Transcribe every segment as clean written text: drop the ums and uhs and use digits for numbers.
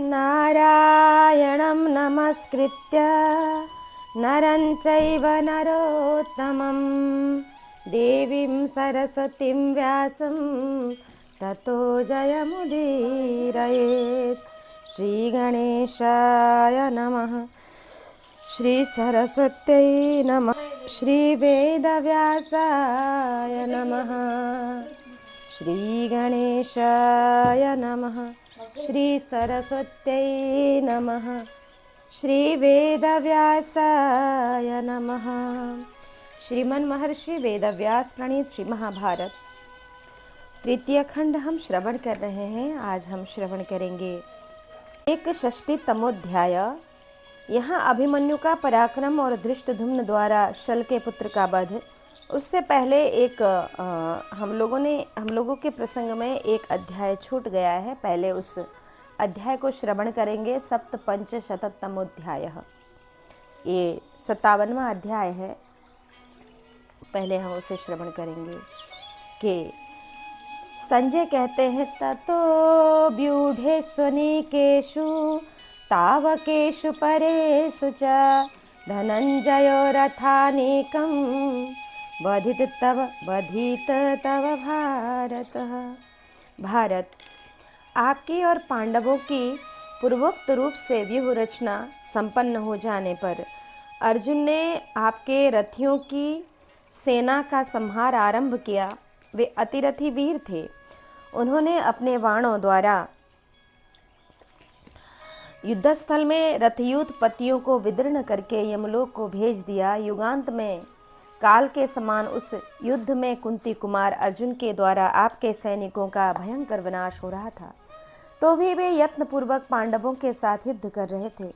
नारायणं नमस्कृत्य नरं चैव नरोत्तमं देवीं सरस्वतीं व्यासं ततो जयमुदीरयेत्। श्रीगणेशाय नमः। श्रीसरस्वत्यै नमः। श्रीवेदव्यासाय नमः। श्रीगणेशाय नमः। श्रीसरस्वत्यै नमः। श्रीवेदव्यासाय नमः। श्रीमन महर्षि वेदव्यास प्रणीत श्री महाभारत तृतीय खंड हम श्रवण कर रहे हैं। आज हम श्रवण करेंगे 61तमोध्याय। यहाँ अभिमन्यु का पराक्रम और धृष्टद्युम्न द्वारा शल के पुत्र का वध। उससे पहले हम लोगों के प्रसंग में एक अध्याय छूट गया है। पहले उस अध्याय को श्रवण करेंगे। सप्तपंचशततमोध्याय, ये 57वां अध्याय है। पहले हम उसे श्रवण करेंगे कि संजय कहते हैं, ततो व्यूढ़े स्वनिकेषु तावकेषु परेषु च धनंजयो रथानीकं बधित तव भारत। आपकी और पांडवों की पूर्वोक्त रूप से व्यूह रचना संपन्न हो जाने पर अर्जुन ने आपके रथियों की सेना का संहार आरंभ किया। वे अतिरथी वीर थे। उन्होंने अपने बाणों द्वारा युद्धस्थल में रथयूथ पतियों को विदीर्ण करके यमलोक को भेज दिया। युगांत में काल के समान उस युद्ध में कुंती कुमार अर्जुन के द्वारा आपके सैनिकों का भयंकर विनाश हो रहा था, तो भी वे यत्नपूर्वक पांडवों के साथ युद्ध कर रहे थे।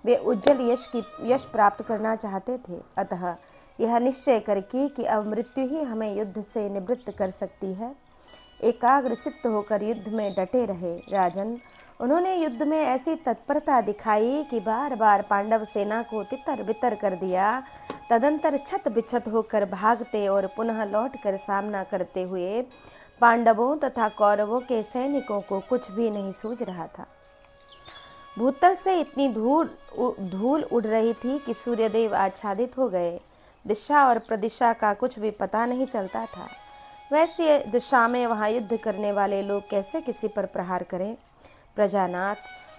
वे उज्जवल यश प्राप्त करना चाहते थे। अतः यह निश्चय करके कि अब मृत्यु ही हमें युद्ध से निवृत्त कर सकती है, एकाग्र चित्त होकर युद्ध में डटे रहे। राजन, उन्होंने युद्ध में ऐसी तत्परता दिखाई कि बार बार पांडव सेना को तितर बितर कर दिया। तदंतर छत बिछत होकर भागते और पुनः लौटकर सामना करते हुए पांडवों तथा कौरवों के सैनिकों को कुछ भी नहीं सूझ रहा था। भूतल से इतनी धूल उड़ रही थी कि सूर्यदेव आच्छादित हो गए। दिशा और प्रदिशा का कुछ भी पता नहीं चलता था। वैसे दिशा में वहाँ युद्ध करने वाले लोग कैसे किसी पर प्रहार करें? प्रजानाथ,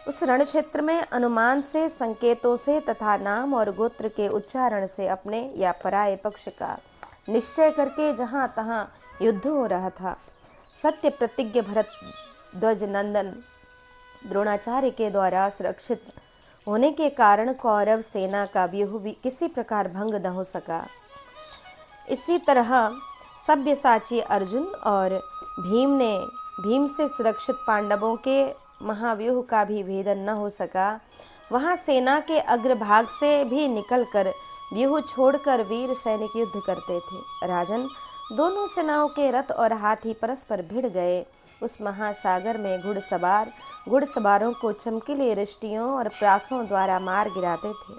उस रण क्षेत्र में अनुमान से, संकेतों से तथा नाम और गोत्र के उच्चारण से अपने या पराये पक्ष का निश्चय करके जहाँ तहाँ युद्ध हो रहा था। सत्य प्रतिज्ञ भरद्वाज नंदन द्रोणाचार्य के द्वारा सुरक्षित होने के कारण कौरव सेना का व्यूह भी किसी प्रकार भंग न हो सका। इसी तरह सब्यसाची अर्जुन और भीम से सुरक्षित पांडवों के महाव्यूह का भी भेदन न हो सका। वहां सेना के अग्रभाग से भी निकलकर व्यूह छोड़कर वीर सैनिक युद्ध करते थे। राजन, दोनों सेनाओं के रथ और हाथी परस्पर भिड़ गए। उस महासागर में घुड़सवारों को चमकीली रिष्टियों और प्रासों द्वारा मार गिराते थे।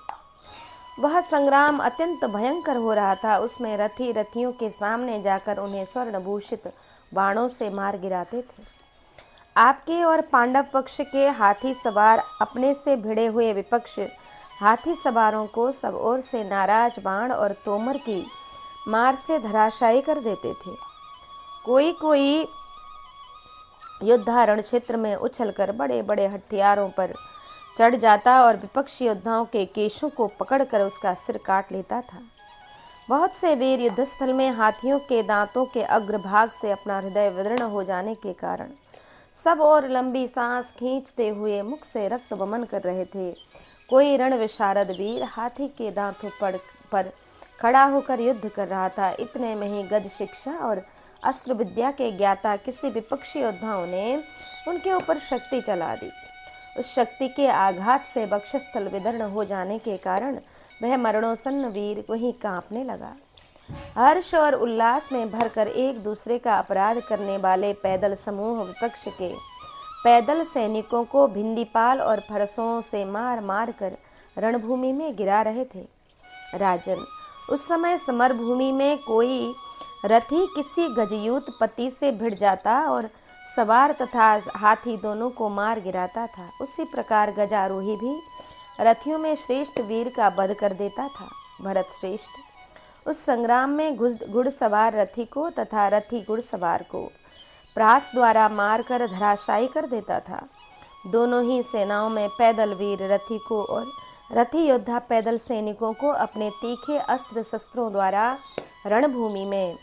वह संग्राम अत्यंत भयंकर हो रहा था। उसमें रथियों के सामने जाकर उन्हें स्वर्णभूषित बाणों से मार गिराते थे। आपके और पांडव पक्ष के हाथी सवार अपने से भिड़े हुए विपक्ष हाथी सवारों को सब ओर से नाराज बाण और तोमर की मार से धराशायी कर देते थे। कोई योद्धा रण क्षेत्र में उछलकर बड़े बड़े हथियारों पर चढ़ जाता और विपक्षी योद्धाओं के केशों को पकड़कर उसका सिर काट लेता था। बहुत से वीर युद्धस्थल में हाथियों के दांतों के अग्रभाग से अपना हृदय विदीर्ण हो जाने के कारण सब और लंबी सांस खींचते हुए मुख से रक्त वमन कर रहे थे। कोई रण विशारद वीर हाथी के दांतों पर खड़ा होकर युद्ध कर रहा था। इतने में ही गज शिक्षा और अस्त्र विद्या के ज्ञाता किसी विपक्षी योद्धाओं ने उनके ऊपर शक्ति चला दी। उस शक्ति के आघात से वक्षस्थल विदीर्ण हो जाने के कारण वह मरणोसन्न वीर वहीं कांपने लगा। हर्ष और उल्लास में भरकर एक दूसरे का अपराध करने वाले पैदल समूह विपक्ष के पैदल सैनिकों को भिंदीपाल और फरसों से मार मार कर रणभूमि में गिरा रहे थे। राजन, उस समय समरभूमि में कोई रथी किसी गजयूथ पति से भिड़ जाता और सवार तथा हाथी दोनों को मार गिराता था, उसी प्रकार गजारोही भी रथियों में श्रेष्ठ वीर का वध कर देता था। भरत श्रेष्ठ उस संग्राम में घुड़सवार रथी को तथा रथी घुड़सवार को प्रास द्वारा मारकर धराशायी कर देता था। दोनों ही सेनाओं में पैदल वीर रथी को और रथी योद्धा पैदल सैनिकों को अपने तीखे अस्त्र शस्त्रों द्वारा रणभूमि में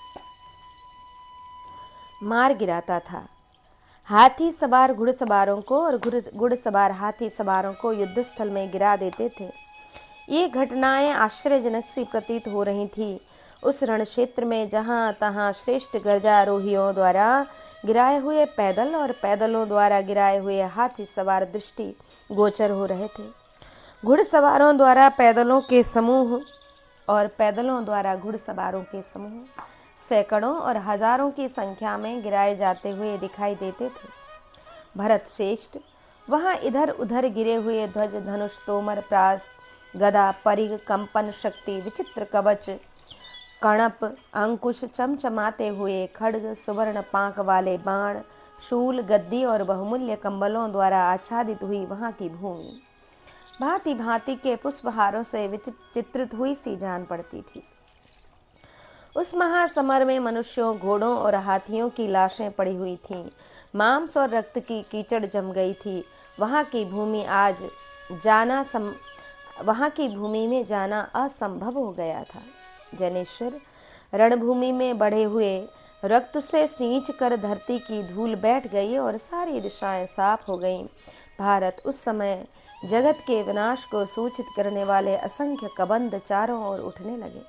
मार गिराता था। हाथी सवार घुड़सवारों को और घुड़सवार हाथी सवारों को युद्ध स्थल में गिरा देते थे। ये घटनाएं आश्चर्यजनक सी प्रतीत हो रही थी। उस रण क्षेत्र में जहाँ तहाँ श्रेष्ठ गजारोहियों द्वारा गिराए हुए पैदल और पैदलों द्वारा गिराए हुए हाथी सवार दृष्टि गोचर हो रहे थे। घुड़सवारों द्वारा पैदलों के समूह और पैदलों द्वारा घुड़सवारों के समूह सैकड़ों और हजारों की संख्या में गिराए जाते हुए दिखाई देते थे। भरत श्रेष्ठ वहाँ इधर उधर गिरे हुए ध्वज, धनुष, तोमर, प्रास, गदा, परिघ, कंपन शक्ति, विचित्र कवच, कणप, अंकुश, चमचमाते हुए खड्ग, सुवर्ण पांक वाले बाण, शूल, गद्दी और बहुमूल्य कंबलों द्वारा आच्छादित हुई वहाँ की भूमि भांति भांति के पुष्पहारों से चित्रित हुई सी जान पड़ती थी। उस महासमर में मनुष्यों, घोड़ों और हाथियों की लाशें पड़ी हुई थीं। मांस और रक्त की कीचड़ जम गई थी। वहाँ की भूमि में जाना असंभव हो गया था। जनेश्वर रणभूमि में बढ़े हुए रक्त से सींच कर धरती की धूल बैठ गई और सारी दिशाएं साफ हो गईं। भारत उस समय जगत के विनाश को सूचित करने वाले असंख्य कबंध चारों ओर उठने लगे।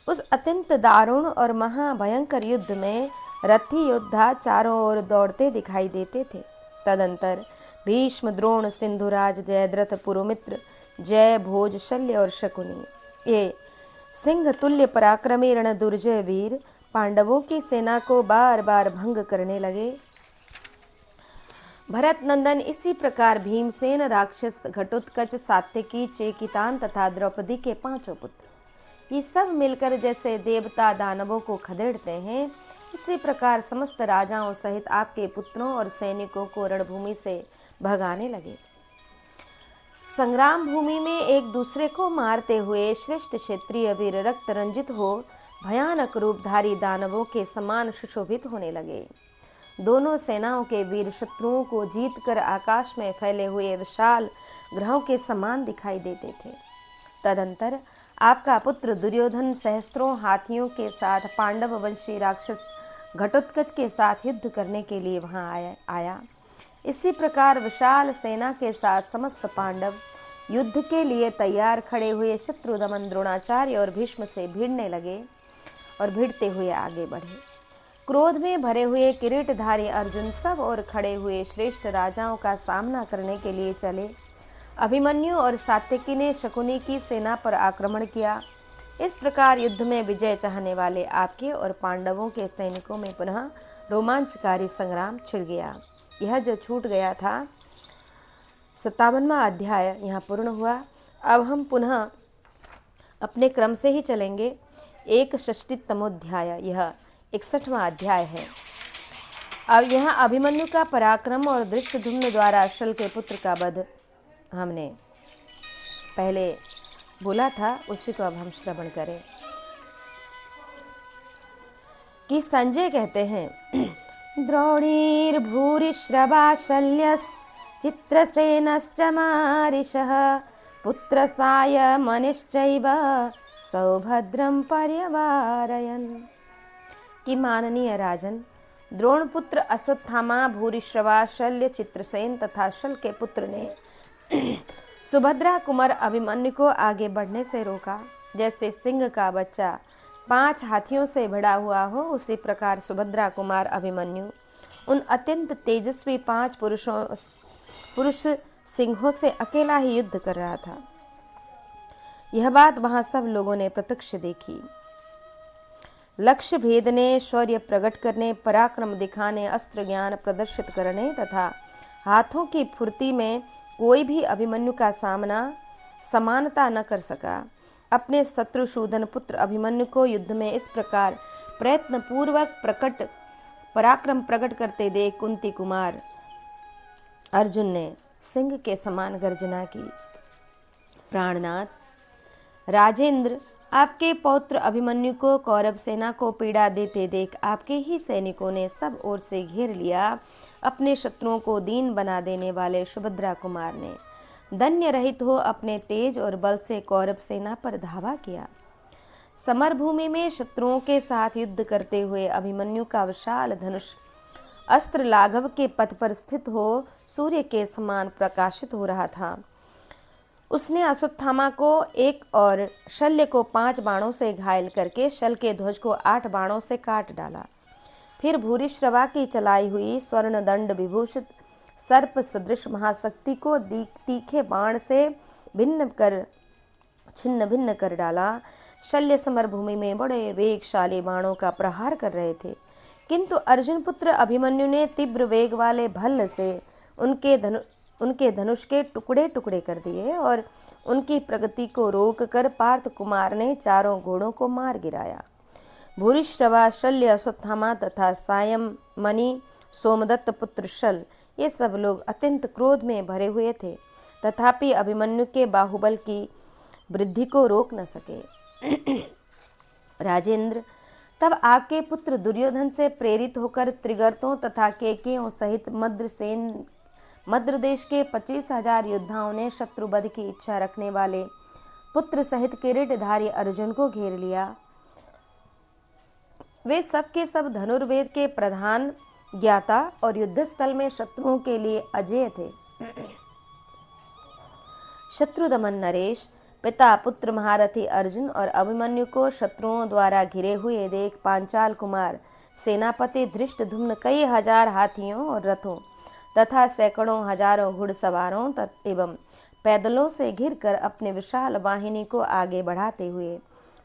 उस अत्यंत दारुण और महाभयंकर युद्ध में रथी योद्धा चारों ओर दौड़ते दिखाई देते थे। तदंतर भीष्म, द्रोण, सिंधुराज, जयद्रथ, पुरुमित्र, जय, भोज, शल्य और शकुनी ये सिंह तुल्य पराक्रमी रण दुर्जय वीर पांडवों की सेना को बार बार भंग करने लगे। भरत नंदन इसी प्रकार भीमसेन, राक्षस, घटोत्कच, सात्यकी, चेकितान तथा द्रौपदी के 5 पुत्र ये सब मिलकर जैसे देवता दानवों को खदेड़ते हैं, उसी प्रकार समस्त राजाओं सहित आपके पुत्रों और सैनिकों को रणभूमि से भगाने लगे। संग्राम भूमि में एक दूसरे को मारते हुए श्रेष्ठ क्षेत्रीय वीर रक्त रंजित हो भयानक रूपधारी दानवों के समान सुशोभित होने लगे। दोनों सेनाओं के वीर शत्रुओं को जीतकर आकाश में फैले हुए विशाल ग्रहों के समान दिखाई देते थे। तदंतर आपका पुत्र दुर्योधन सहस्त्रों हाथियों के साथ पांडव वंशी राक्षस घटोत्कच के साथ युद्ध करने के लिए वहां आया। इसी प्रकार विशाल सेना के साथ समस्त पांडव युद्ध के लिए तैयार खड़े हुए शत्रुदमन, द्रोणाचार्य और भीष्म से भिड़ने लगे और भिड़ते हुए आगे बढ़े। क्रोध में भरे हुए किरीटधारी अर्जुन सब और खड़े हुए श्रेष्ठ राजाओं का सामना करने के लिए चले। अभिमन्यु और सात्यकी ने शकुनी की सेना पर आक्रमण किया। इस प्रकार युद्ध में विजय चाहने वाले आपके और पांडवों के सैनिकों में पुनः रोमांचकारी संग्राम छिड़ गया। यह जो छूट गया था 57वां अध्याय यहाँ पूर्ण हुआ। अब हम पुनः अपने क्रम से ही चलेंगे। 61तमोध्याय यह 61वां अध्याय है। अब यहाँ अभिमन्यु का पराक्रम और धृष्टद्युम्न द्वारा शल के पुत्र का वध हमने पहले बोला था, उसी को अब हम श्रवण करें कि संजय कहते हैं द्रोणीर भूरिश्रवा शल्यस चित्रसेनश्च मारिषः पुत्रसाय मनिश्चैव सौभद्रम पर्यवारयन्। कि माननीय राजन, द्रोणपुत्र अश्वत्थामा, भूरिश्रवा, शल्य, चित्रसेन तथा शल के पुत्र ने सुभद्रा कुमार अभिमन्यु को आगे बढ़ने से रोका। जैसे सिंह का बच्चा 5 हाथियों से भिड़ा हुआ हो, उसी प्रकार सुभद्रा कुमार अभिमन्यु उन अत्यंत तेजस्वी 5 पुरुष सिंहों से अकेला ही युद्ध कर रहा था। यह बात वहां सब लोगों ने प्रत्यक्ष देखी। लक्ष्य भेदने, शौर्य प्रकट करने, पराक्रम दिखाने, अस्त्र ज्ञान प्रदर्शित करने तथा हाथों की फुर्ती में कोई भी अभिमन्यु का समानता न कर सका। अपने शत्रुसूदन पुत्र अभिमन्यु को युद्ध में इस प्रकार प्रयत्नपूर्वक पराक्रम प्रकट करते देख कुंती कुमार अर्जुन ने सिंह के समान गर्जना की। प्राणनाथ, राजेंद्र, आपके पौत्र अभिमन्यु को कौरव सेना को पीड़ा देते देख आपके ही सैनिकों ने सब ओर से घेर लिया। अपने शत्रुओं को दीन बना देने वाले सुभद्रा कुमार ने धन्य रहित हो अपने तेज और बल से कौरव सेना पर धावा किया। समरभूमि में शत्रुओं के साथ युद्ध करते हुए अभिमन्यु का विशाल धनुष अस्त्र लाघव के पथ पर स्थित हो सूर्य के समान प्रकाशित हो रहा था। उसने अश्वत्थामा को 1 और शल्य को 5 बाणों से घायल करके शल के ध्वज को 8 बाणों से काट डाला। फिर भूरिश्रवा की चलाई हुई स्वर्ण दंड विभूषित सर्प सदृश महाशक्ति को तीखे बाण से छिन्न भिन्न कर डाला। शल्य समर भूमि में बड़े वेगशाली बाणों का प्रहार कर रहे थे, किंतु अर्जुन पुत्र अभिमन्यु ने तीव्र वेग वाले भल्ल से उनके धनुष के टुकड़े टुकड़े कर दिए और उनकी प्रगति को रोककर पार्थ कुमार ने चारों घोड़ों को मार गिराया। भूरिश्रवा, शल्य, अश्वत्थामा तथा सायममणि, सोमदत्त पुत्र शल, ये सब लोग अत्यंत क्रोध में भरे हुए थे, तथापि अभिमन्यु के बाहुबल की वृद्धि को रोक न सके। राजेंद्र, तब आपके पुत्र दुर्योधन से प्रेरित होकर त्रिगर्तों तथा केकयों सहित मद्र देश के 25,000 योद्धाओं ने शत्रुवध की इच्छा रखने वाले पुत्र सहित किरीटधारी अर्जुन को घेर लिया। वे सब के सब धनुर्वेद के प्रधान ज्ञाता और युद्धस्थल में शत्रुओं के लिए अजेय थे। शत्रुदमन नरेश, पिता पुत्र महारथी अर्जुन और अभिमन्यु को शत्रुओं द्वारा घिरे हुए देख पांचाल कुमार सेनापति धृष्टद्युम्न कई हजार हाथियों और रथों तथा सैकड़ों हजारों घुड़सवारों एवं पैदलों से घिरकर अपने विशाल वाहिनी को आगे बढ़ाते हुए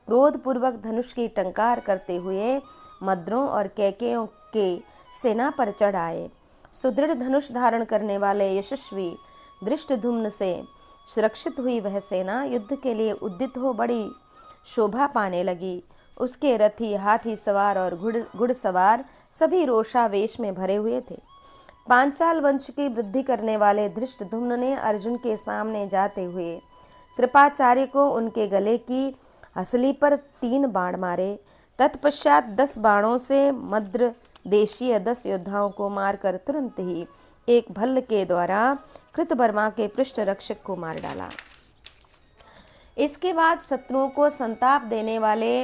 क्रोधपूर्वक धनुष की टंकार करते हुए मद्रों और कैकेयों के सेना पर चढ़ आए। सुदृढ़ धनुष धारण करने वाले यशस्वी धृष्टद्युम्न से सुरक्षित हुई वह सेना युद्ध के लिए उद्यत हो बड़ी शोभा पाने लगी। उसके रथी, हाथी सवार और घुड़सवार सभी रोषावेश में भरे हुए थे। पांचाल वंश की वृद्धि करने वाले धृष्टद्युम्न ने अर्जुन के सामने जाते हुए कृपाचार्य को उनके गले की हसली पर 3 बाण मारे। तत्पश्चात 10 बाणों से मद्र देशीय 10 योद्धाओं को मारकर तुरंत ही एक भल्ल के द्वारा कृतवर्मा के पृष्ठ रक्षक को मार डाला। इसके बाद शत्रुओं को संताप देने वाले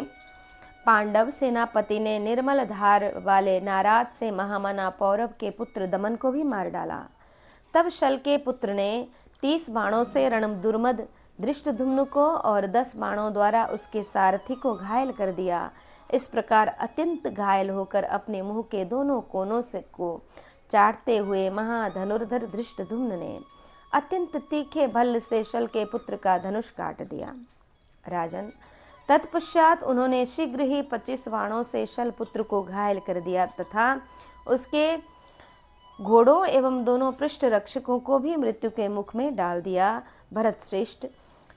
पांडव सेनापति ने निर्मल धार वाले नाराज से महामना पौरव के पुत्र दमन को भी मार डाला। तब शल के पुत्र ने 30 बाणों से रणदुर्मद धृष्टद्युम्न को और 10 बाणों द्वारा उसके सारथी को घायल कर दिया। इस प्रकार अत्यंत घायल होकर अपने मुंह के दोनों कोनों से को चाटते हुए महाधनुर्धर धृष्टद्युम्न ने अत्यंत तीखे भल्ल से शल के पुत्र का धनुष काट दिया। राजन, तत्पश्चात उन्होंने शीघ्र ही 25 बाणों से शल पुत्र को घायल कर दिया तथा उसके घोड़ों एवं दोनों पृष्ठ रक्षकों को भी मृत्यु के मुख में डाल दिया। भरत श्रेष्ठ,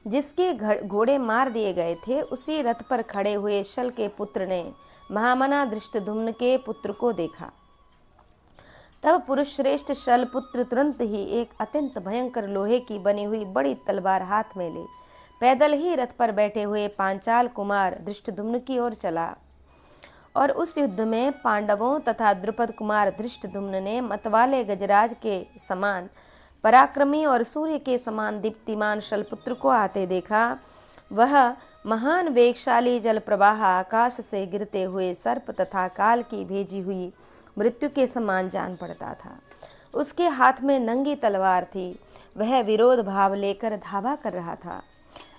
जिसके घोड़े मार दिए गए थे, उसी रथ पर खड़े हुए शल के पुत्र ने महामना धृष्टद्युम्न के पुत्र को देखा। तब पुरुष श्रेष्ठ शल पुत्र तुरंत ही एक अत्यंत भयंकर लोहे की बनी हुई बड़ी तलवार हाथ में ले पैदल ही रथ पर बैठे हुए पांचाल कुमार धृष्टद्युम्न की ओर चला और उस युद्ध में पांडवों तथा द्रुपद कुमार धृष्टद्युम्न ने मतवाले गजराज के समान पराक्रमी और सूर्य के समान दीप्तिमान शलपुत्र को आते देखा। वह महान वेगशाली जल प्रवाह आकाश से गिरते हुए सर्प तथा काल की भेजी हुई मृत्यु के समान जान पड़ता था। उसके हाथ में नंगी तलवार थी। वह विरोध भाव लेकर धावा कर रहा था।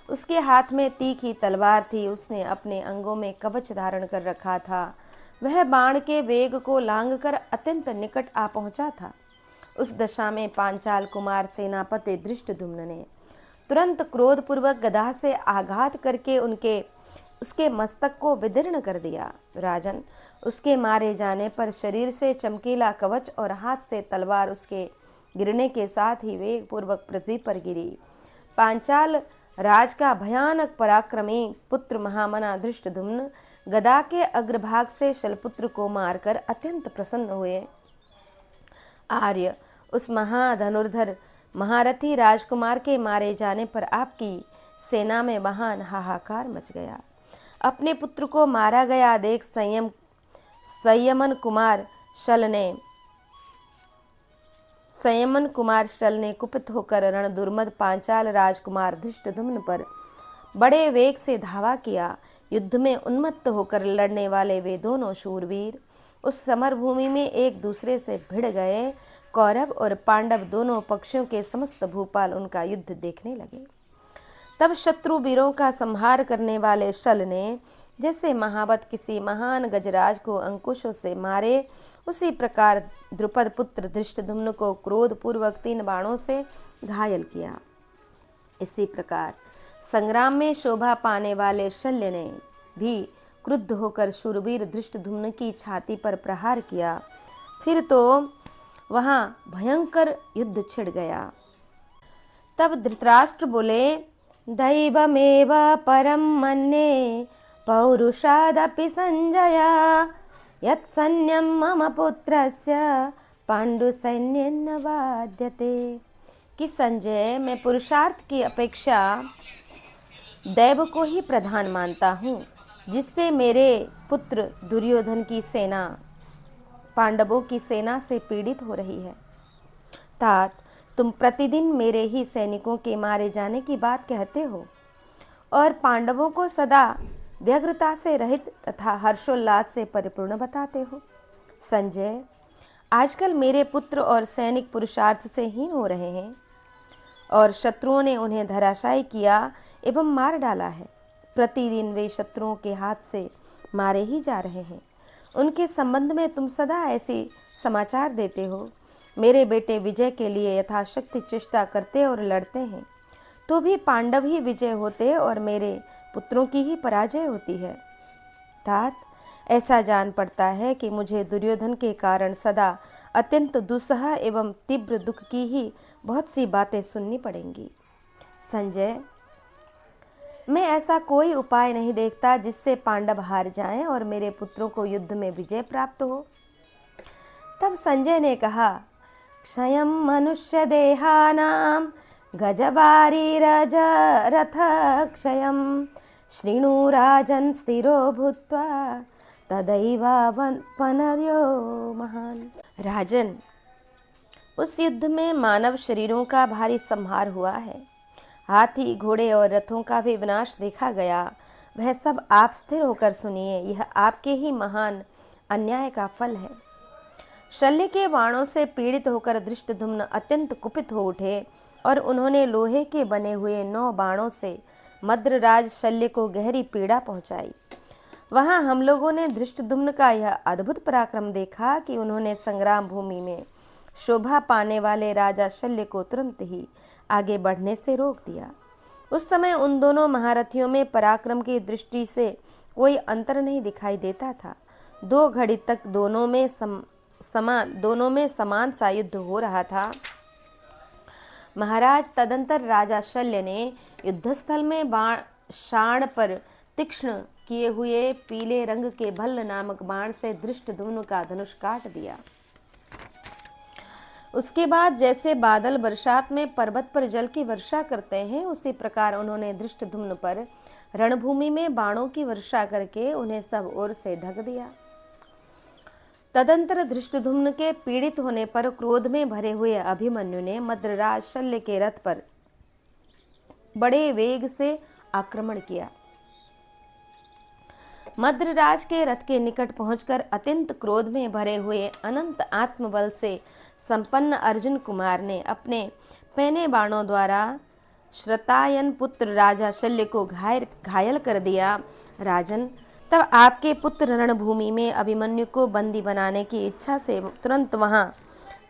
उसके हाथ में तीखी तलवार थी। उसने अपने अंगों में कवच धारण कर रखा था। वह बाण के वेग को लांघकर अत्यंत निकट आ पहुंचा था। उस दशा में पांचाल कुमार सेनापति धृष्टद्युम्न ने तुरंत क्रोधपूर्वक गदा से आघात करके उसके मस्तक को विदीर्ण कर दिया। राजन, उसके मारे जाने पर शरीर से चमकीला कवच और हाथ से तलवार उसके गिरने के साथ ही वेग पूर्वक पृथ्वी पर गिरी। पांचाल राज का भयानक पराक्रमी पुत्र महामना धृष्टद्युम्न गदा के अग्रभाग से शलपुत्र को मारकर अत्यंत प्रसन्न हुए। आर्य, उस महाधनुर्धर महारथी राजकुमार के मारे जाने पर आपकी सेना में महान हाहाकार मच गया। अपने पुत्र को मारा गया देख संयमन कुमार शल ने कुपित होकर रणदुर्मद पांचाल राजकुमार धृष्टद्युम्न पर बड़े वेग से धावा किया। युद्ध में उन्मत्त होकर लड़ने वाले वे दोनों शूरवीर उस समरभूमि में एक दूसरे से भिड़ गए। कौरव और पांडव दोनों पक्षों के समस्त भूपाल उनका युद्ध देखने लगे। तब शत्रु वीरों का संहार करने वाले शल ने जैसे महावत किसी महान गजराज को अंकुशों से मारे, उसी प्रकार द्रुपद पुत्र धृष्टद्युम्न को क्रोध पूर्वक 3 बाणों से घायल किया। इसी प्रकार संग्राम में शोभा पाने वाले शल्य ने भी क्रुद्ध होकर शूरवीर धृष्टद्युम्न की छाती पर प्रहार किया। फिर तो वहां भयंकर युद्ध छिड़ गया। तब धृतराष्ट्र बोले, दैवमेव परम मन्ये पौरुषादपि संजय यत्सैन्यं मम पुत्रस्य पांडुसैन्येन वाद्यते। कि संजय, मैं पुरुषार्थ की अपेक्षा दैव को ही प्रधान मानता हूँ, जिससे मेरे पुत्र दुर्योधन की सेना पांडवों की सेना से पीड़ित हो रही है। तात, तुम प्रतिदिन मेरे ही सैनिकों के मारे जाने की बात कहते हो और पांडवों को सदा व्यग्रता से रहित तथा हर्षोल्लास से परिपूर्ण बताते हो। संजय, आजकल मेरे पुत्र और सैनिक पुरुषार्थ से हीन हो रहे हैं और शत्रुओं ने उन्हें धराशायी किया एवं मार डाला है। प्रतिदिन वे शत्रुओं के हाथ से मारे ही जा रहे हैं। उनके संबंध में तुम सदा ऐसी समाचार देते हो। मेरे बेटे विजय के लिए यथाशक्ति चेष्टा करते और लड़ते हैं, तो भी पांडव ही विजय होते और मेरे पुत्रों की ही पराजय होती है। तात, ऐसा जान पड़ता है कि मुझे दुर्योधन के कारण सदा अत्यंत दुस्सह एवं तीव्र दुख की ही बहुत सी बातें सुननी पड़ेंगी। संजय, मैं ऐसा कोई उपाय नहीं देखता जिससे पांडव हार जाएं और मेरे पुत्रों को युद्ध में विजय प्राप्त हो। तब संजय ने कहा, क्षयं मनुष्य देहानां गजबारी रज रथ क्षयं शृणु राजन् स्थिरो भूत्वा तदैवावनर्यो महान। राजन, उस युद्ध में मानव शरीरों का भारी संहार हुआ है। हाथी, घोड़े और रथों का भी विनाश देखा गया। वह सब आप स्थिर होकर सुनिए, यह आपके ही महान अन्याय का फल है। शल्य के बाणों से पीड़ित होकर धृष्टद्युम्न अत्यंत कुपित हो उठे और उन्होंने लोहे के बने हुए 9 बाणों से मद्रराज शल्य को गहरी पीड़ा पहुंचाई। वहां हम लोगों ने धृष्टद्युम्न का यह अद्भुत पराक्रम देखा कि उन्होंने संग्राम भूमि में शोभा पाने वाले राजा शल्य को तुरंत ही आगे बढ़ने से रोक दिया। उस समय उन दोनों महारथियों में पराक्रम की दृष्टि से कोई अंतर नहीं दिखाई देता था। 2 घड़ी तक दोनों में समान सा युद्ध हो रहा था। महाराज, तदंतर राजा शल्य ने युद्धस्थल में शाण पर तीक्ष्ण किए हुए पीले रंग के भल्ल नामक बाण से धृष्टद्युम्न का धनुष काट दिया। उसके बाद जैसे बादल बरसात में पर्वत पर जल की वर्षा करते हैं, उसी प्रकार उन्होंने धृष्टद्युम्न पर रणभूमि में बाणों की वर्षा करके उन्हें सब ओर से ढक दिया। तदंतर धृष्टद्युम्न के पीड़ित होने पर क्रोध में भरे हुए अभिमन्यु ने मद्रराज शल्य के रथ पर बड़े वेग से आक्रमण किया। मद्रराज के रथ के निकट पहुंचकर अत्यंत क्रोध में भरे हुए अनंत आत्मबल से संपन्न अर्जुन कुमार ने अपने पैने बाणों द्वारा श्रतायन पुत्र राजा शल्य को घायल कर दिया। राजन, तब आपके पुत्र रणभूमि में अभिमन्यु को बंदी बनाने की इच्छा से तुरंत वहां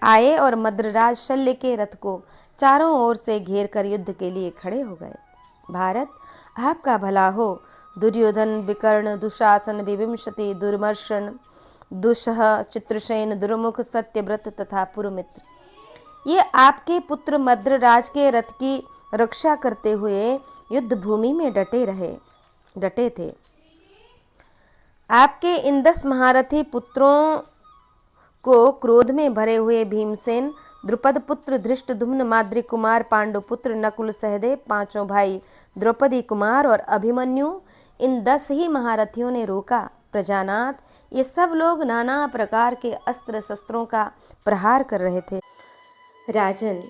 आए और मद्रराज शल्य के रथ को चारों ओर से घेर कर युद्ध के लिए खड़े हो गए। भारत, आपका भला हो। दुर्योधन, विकर्ण, दुशासन, विभीषण, दुर्मर्शन, दुस्सह, चित्रसेन, दुर्मुख, सत्यव्रत तथा पुरुमित्र, ये आपके पुत्र मद्रराज के रथ की रक्षा करते हुए युद्ध भूमि में डटे थे। आपके इन 10 महारथी पुत्रों को क्रोध में भरे हुए भीमसेन, द्रुपद पुत्र धृष्टद्युम्न, माद्री कुमार, पांडु पुत्र नकुल, सहदेव, पांचों भाई द्रौपदी कुमार और अभिमन्यु, इन 10 ही महारथियों ने रोका। प्रजानाथ, ये सब लोग नाना प्रकार के अस्त्र शस्त्रों का प्रहार कर रहे थे। राजन,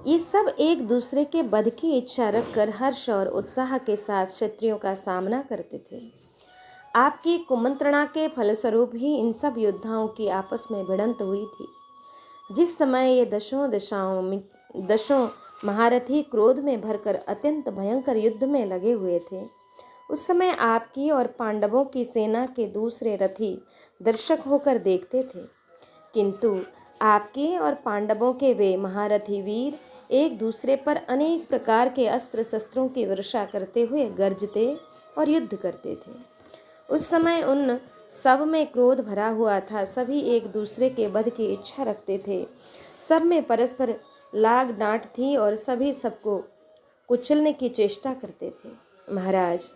ये सब एक दूसरे के वध की इच्छा रखकर हर्ष और उत्साह के साथ क्षत्रियों का सामना करते थे। आपकी कुमंत्रणा के फलस्वरूप ही इन सब योद्धाओं की आपस में भिड़ंत हुई थी। जिस समय ये दशों महारथी क्रोध में भरकर अत्यंत भयंकर युद्ध में लगे हुए थे, उस समय आपकी और पांडवों की सेना के दूसरे रथी दर्शक होकर देखते थे। किंतु आपके और पांडवों के वे महारथी वीर एक दूसरे पर अनेक प्रकार के अस्त्र शस्त्रों की वर्षा करते हुए गरजते और युद्ध करते थे। उस समय उन सब में क्रोध भरा हुआ था। सभी एक दूसरे के वध की इच्छा रखते थे। सब में परस्पर लाग डांट थी और सभी सबको कुचलने की चेष्टा करते थे। महाराज,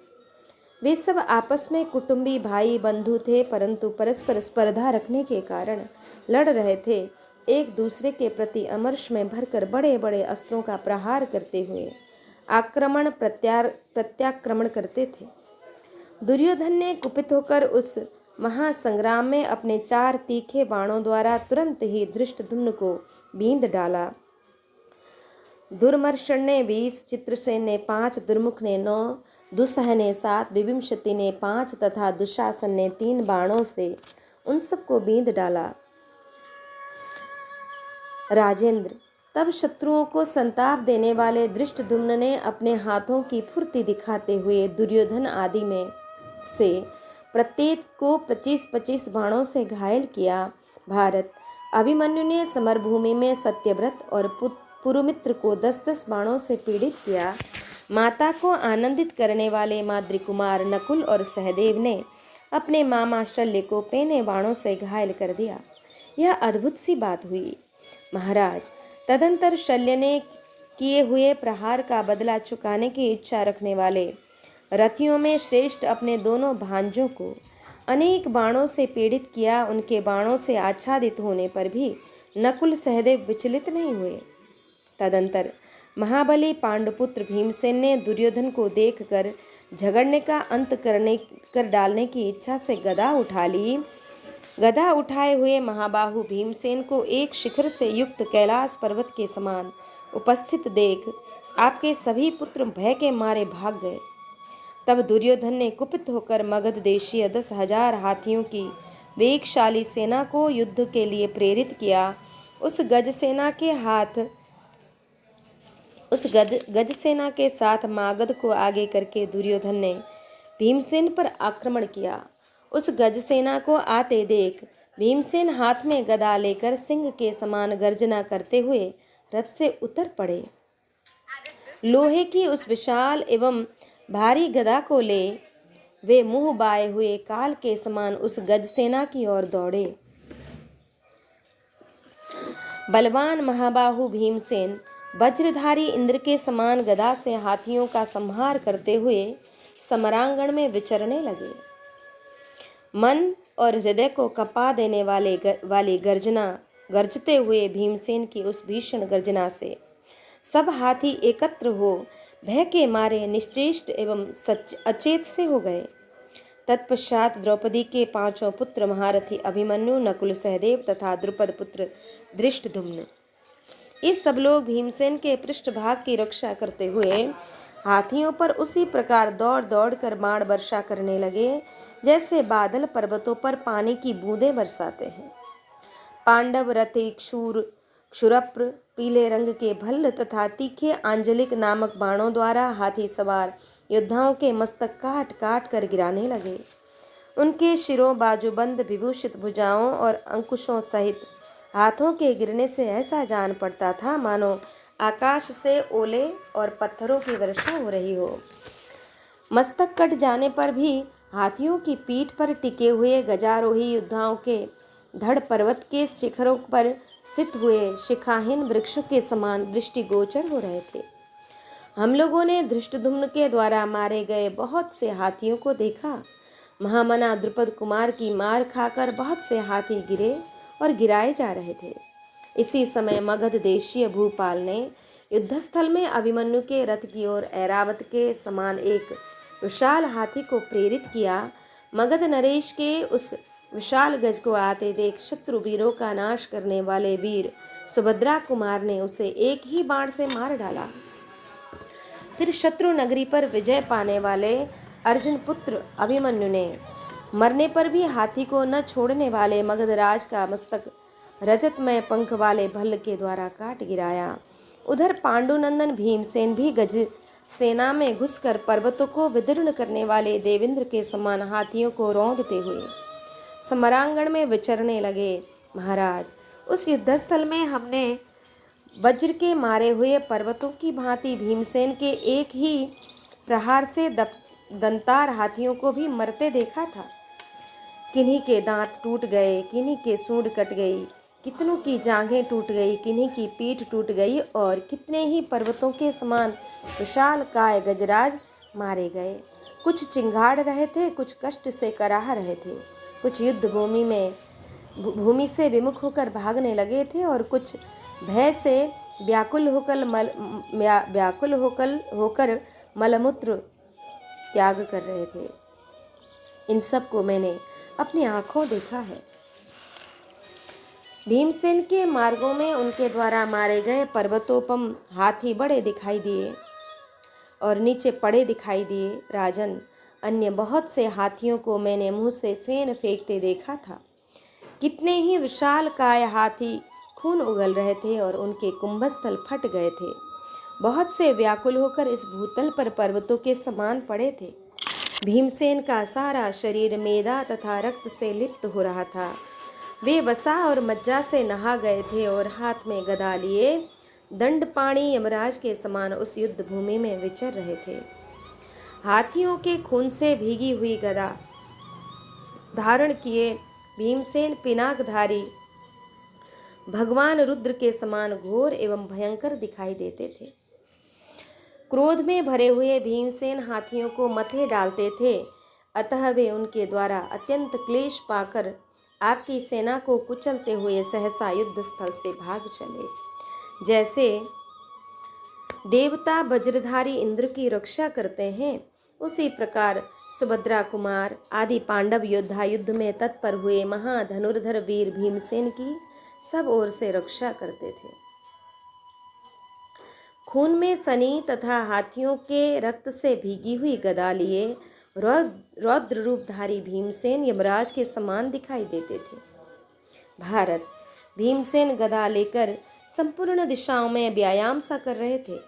वे सब आपस में कुटुंबी भाई बंधु थे, परंतु परस्पर स्पर्धा रखने के कारण लड़ रहे थे। एक दूसरे के प्रति अमर्ष में भरकर बड़े बड़े अस्त्रों का प्रहार करते हुए आक्रमण प्रत्याक्रमण करते थे। दुर्योधन ने कुपित होकर उस महासंग्राम में अपने 4 तीखे बाणों द्वारा तुरंत ही धृष्टद्युम्न को बींध डाला। दुर्मर्शन ने 20, चित्रसेन ने 5, दुर्मुख ने 9, दुस्सह ने 7, विभीषति ने 5 तथा दुशासन ने 3 बाणों से उन सबको बींध डाला। राजेंद्र, तब शत्रुओं को संताप देने वाले धृष्टद्युम्न ने अपने हाथों की फुर्ती दिखाते हुए दुर्योधन आदि में से प्रत्येक को 25-25 बाणों से घायल किया। भारत, अभिमन्यु ने समरभूमि में सत्यव्रत और पुरुमित्र को 10-10 बाणों से पीड़ित किया। माता को आनंदित करने वाले माद्री कुमार नकुल और सहदेव ने अपने मामा शल्य को पैने बाणों से घायल कर दिया। यह अद्भुत सी बात हुई। महाराज, तदंतर शल्य ने किए हुए प्रहार का बदला चुकाने की इच्छा रखने वाले रथियों में श्रेष्ठ अपने दोनों भांजों को अनेक बाणों से पीड़ित किया। उनके बाणों से आच्छादित होने पर भी नकुल सहदेव विचलित नहीं हुए। तदंतर महाबली पांडुपुत्र भीमसेन ने दुर्योधन को देखकर झगड़ने का अंत कर डालने की इच्छा से गदा उठा ली। गदा उठाए हुए महाबाहु भीमसेन को एक शिखर से युक्त कैलाश पर्वत के समान उपस्थित देख आपके सभी पुत्र भय के मारे भाग गए। तब दुर्योधन ने कुपित होकर मगध देशीय 10,000 हाथियों की वेगशाली सेना को युद्ध के लिए प्रेरित किया। उस गज सेना के साथ मागध को आगे करके दुर्योधन ने भीमसेन पर आक्रमण किया। उस गज सेना को आते देख भीमसेन हाथ में गदा लेकर सिंह के समान गर्जना करते हुए रथ से उतर पड़े। लोहे की उस विशाल एवं भारी गदा को ले वे मुंह बाए हुए काल के समान उस गज सेना की ओर दौड़े। बलवान महाबाहु भीमसेन वज्रधारी इंद्र के समान गदा से हाथियों का संहार करते हुए समरांगण में विचरने लगे। मन और हृदय को कंपा देने वाली गरजते हुए भीमसेन की उस भीषण गर्जना से सब हाथी एकत्र हो भय के मारे निश्चेष्ट एवं अचेत से हो गए। तत्पश्चात द्रौपदी के 5 पुत्र महारथी अभिमन्यु, नकुल, सहदेव तथा द्रुपद पुत्र धृष्टद्युम्न, ये सब लोग भीमसेन के पृष्ठभाग की रक्षा करते हुए हाथियों पर उसी प्रकार दौड़ दौड़ कर बाण वर्षा करने लगे जैसे बादल पर्वतों पर पानी की बूंदें बरसाते हैं। पांडव रथी क्षुरप्र, पीले रंग के भल्ल तथा तीखे आंजलिक नामक बाणों द्वारा हाथी सवार योद्धाओं के मस्तक काट काट कर गिराने लगे। उनके शिरों, बाजूबंद, विभूषित भुजाओं और अंकुशों सहित हाथों के गिरने से ऐसा जान पड़ता था मानो आकाश से ओले और पत्थरों की वर्षा हो रही हो। मस्तक कट जाने पर भी हाथियों की पीठ पर टिके हुए गजारोही योद्धाओं के धड़ पर्वत के शिखरों पर स्थित हुए शिखाहीन वृक्षों के समान दृष्टिगोचर हो रहे थे। हम लोगों ने धृष्टद्युम्न के द्वारा मारे गए बहुत से हाथियों को देखा। महामना द्रुपद कुमार की मार खाकर बहुत से हाथी गिरे और गिराए जा रहे थे। इसी समय मगध देशीय भूपाल ने युद्धस्थल में अभिमन्यु के रथ की ओर ऐरावत के समान एक विशाल हाथी को प्रेरित किया। मगध नरेश के उस विशाल गज को आते देख शत्रु वीरों का नाश करने वाले वीर सुभद्रा कुमार ने उसे एक ही बाण से मार डाला। फिर शत्रु नगरी पर विजय पाने वाले अर्जुन पुत्र अभिमन्यु ने मरने पर भी हाथी को न छोड़ने वाले मगधराज का मस्तक रजतमय पंख वाले भल्ल के द्वारा काट गिराया। उधर पांडुनंदन भीमसेन भी गज सेना में घुसकर पर्वतों को विदीर्ण करने वाले देवेंद्र के समान हाथियों को रौंदते हुए समरांगण में विचरने लगे। महाराज, उस युद्धस्थल में हमने वज्र के मारे हुए पर्वतों की भांति भीमसेन के एक ही प्रहार से दंतार हाथियों को भी मरते देखा था। किन्हीं के दांत टूट गए, किन्हीं के सूंड कट गई, कितनों की जांघें टूट गई, किन्हीं की पीठ टूट गई और कितने ही पर्वतों के समान विशाल काय गजराज मारे गए। कुछ चिंगाड़ रहे थे, कुछ कष्ट से कराह रहे थे, कुछ युद्ध भूमि से विमुख होकर भागने लगे थे और कुछ भय से व्याकुल होकर मलमूत्र त्याग कर रहे थे। इन सब को मैंने अपनी आंखों देखा है। भीमसेन के मार्गों में उनके द्वारा मारे गए पर्वतोपम हाथी बड़े दिखाई दिए और नीचे पड़े दिखाई दिए। राजन, अन्य बहुत से हाथियों को मैंने मुंह से फेन फेंकते देखा था। कितने ही विशाल काय हाथी खून उगल रहे थे और उनके कुंभस्थल फट गए थे। बहुत से व्याकुल होकर इस भूतल पर पर्वतों के समान पड़े थे। भीमसेन का सारा शरीर मेदा तथा रक्त से लिप्त हो रहा था। वे वसा और मज्जा से नहा गए थे और हाथ में गदा लिए दंडपाणी यमराज के समान उस युद्ध भूमि में विचर रहे थे। हाथियों के खून से भीगी हुई गदा धारण किए भीमसेन पिनाकधारी भगवान रुद्र के समान घोर एवं भयंकर दिखाई देते थे। क्रोध में भरे हुए भीमसेन हाथियों को मथे डालते थे, अतः वे उनके द्वारा अत्यंत क्लेश पाकर आपकी सेना को कुचलते हुए सहसा युद्ध स्थल से भाग चले। जैसे देवता वज्रधारी इंद्र की रक्षा करते हैं, उसी प्रकार सुभद्रा कुमार आदि पांडव योद्धा युद्ध में तत्पर हुए महाधनुर्धर वीर भीमसेन की सब ओर से रक्षा करते थे। खून में सनी तथा हाथियों के रक्त से भीगी हुई गदा लिए रौद्र रूपधारी भीमसेन यमराज के समान दिखाई देते थे। भारत, भीमसेन गदा लेकर संपूर्ण दिशाओं में व्यायाम सा कर रहे थे।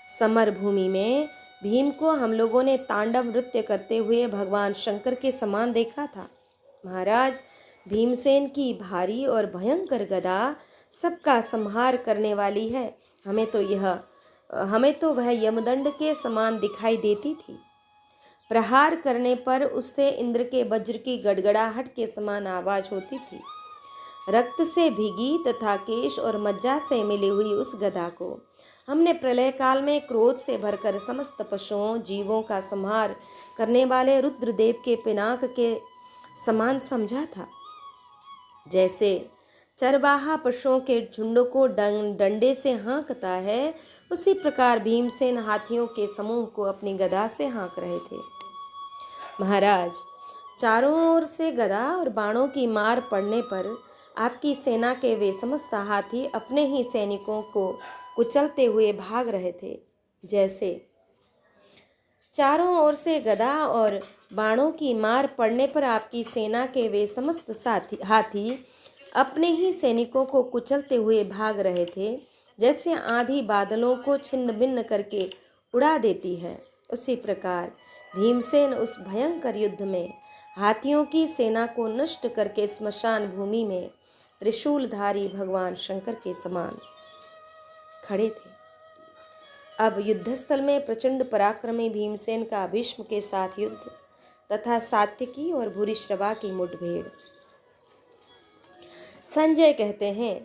समर भूमि में भीम को हम लोगों ने तांडव नृत्य करते हुए भगवान शंकर के समान देखा था। महाराज, भीमसेन की भारी और भयंकर गदा सबका संहार करने वाली है। हमें तो वह यमदंड के समान दिखाई देती थी। प्रहार करने पर उससे इंद्र के वज्र की गड़गड़ाहट के समान आवाज होती थी। रक्त से भीगी तथा केश और मज्जा से मिली हुई उस गदा को हमने प्रलय काल में क्रोध से भरकर समस्त पशुओं जीवों का संहार करने वाले रुद्रदेव के पिनाक के समान समझा था। जैसे चरवाहा पशुओं के झुंड को डंडे से हाँकता है, उसी प्रकार भीमसेन हाथियों के समूह को अपनी गदा से हाँक रहे थे। महाराज, चारों ओर से गदा और बाणों की मार पड़ने पर आपकी सेना के वे समस्त हाथी अपने ही सैनिकों को कुचलते हुए भाग रहे थे। जैसे चारों ओर से गदा और बाणों की मार पड़ने पर आपकी सेना के वे समस्त हाथी अपने ही सैनिकों को कुचलते हुए भाग रहे थे। जैसे आंधी बादलों को छिन्न भिन्न करके उड़ा देती है, उसी प्रकार भीमसेन उस भयंकर युद्ध में हाथियों की सेना को नष्ट करके स्मशान भूमि में त्रिशूलधारी भगवान शंकर के समान खड़े थे। अब युद्धस्थल में प्रचंड पराक्रमी भीमसेन का भीष्म के साथ युद्ध तथा सात्यकी और भूरिश्रवा की मुठभेड़। संजय कहते हैं,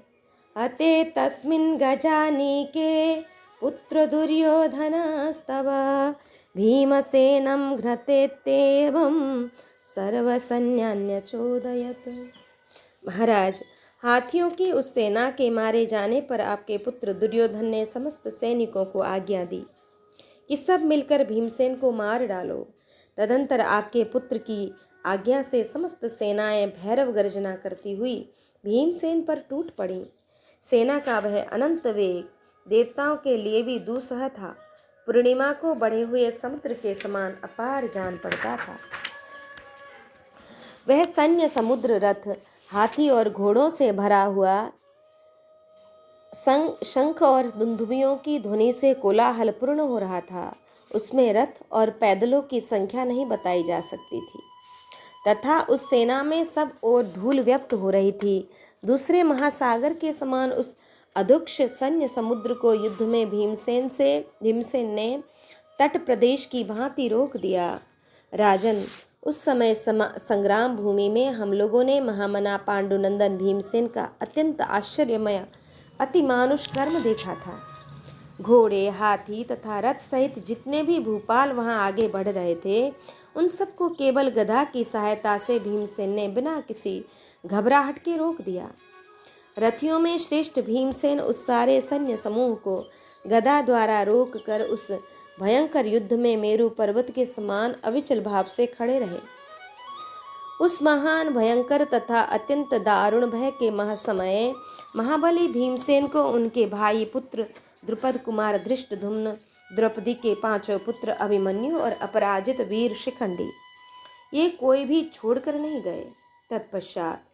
अते तस्मिन् गजानीके पुत्र दुर्योधनस्तव भीमसेनं घ्नतेत्येवं सर्वसैन्यान्यचोदयत्। महाराज, हाथियों की उस सेना के मारे जाने पर आपके पुत्र दुर्योधन ने समस्त सैनिकों को आज्ञा दी कि सब मिलकर भीमसेन को मार डालो। तदंतर आपके पुत्र की आज्ञा से समस्त सेनाएं भैरव गर्जना करती हुई भीमसेन पर टूट पड़ी। सेना का वह अनंत वेग देवताओं के लिए भी दुस्सह था। पूर्णिमा को बढ़े हुए समुद्र के समान अपार जान पड़ता था। वह सैन्य समुद्र रथ, हाथी और घोड़ों से भरा हुआ शंख और दुंदुभियों की ध्वनि से कोलाहल पूर्ण हो रहा था। उसमें रथ और पैदलों की संख्या नहीं बताई जा सकती थी तथा उस सेना में सब ओर धूल व्यक्त हो रही थी। दूसरे महासागर के समान उस अदुक्ष सैन्य समुद्र को युद्ध में भीमसेन ने तट प्रदेश की भांति रोक दिया। राजन, उस समय संग्राम भूमि में हम लोगों ने महामना पांडुनंदन भीमसेन का अत्यंत आश्चर्यमय अतिमानुष कर्म देखा था। घोड़े, हाथी तथा रथ सहित जितने भी भूपाल वहां आगे बढ़ रहे थे, उन सबको केवल गदा की सहायता से भीमसेन ने बिना किसी घबराहट के रोक दिया। रथियों में श्रेष्ठ भीमसेन उस सारे सैन्य समूह को गदा द्वारा रोक कर उस भयंकर युद्ध में मेरु पर्वत के समान अविचल भाव से खड़े रहे। उस महान, भयंकर तथा अत्यंत दारुण भय के महासमय महाबली भीमसेन को उनके भाई पुत्र द्रुपद कुमार धृष्टद्युम्न, द्रौपदी के 5 पुत्र अभिमन्यु और अपराजित वीर शिखंडी, ये कोई भी छोड़कर नहीं गए। तत्पश्चात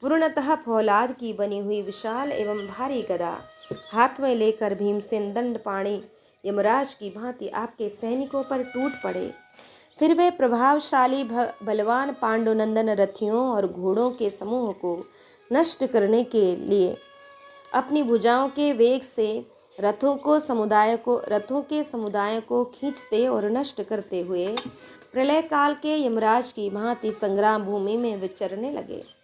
पूर्णतः फौलाद की बनी हुई विशाल एवं भारी गदा हाथ में लेकर भीमसेन दंडपाणी यमराज की भांति आपके सैनिकों पर टूट पड़े। फिर वे प्रभावशाली बलवान पांडुनंदन रथियों और घोड़ों के समूह को नष्ट करने के लिए अपनी भुजाओं के वेग से रथों के समुदाय को खींचते और नष्ट करते हुए प्रलय काल के यमराज की भांति संग्राम भूमि में विचरने लगे।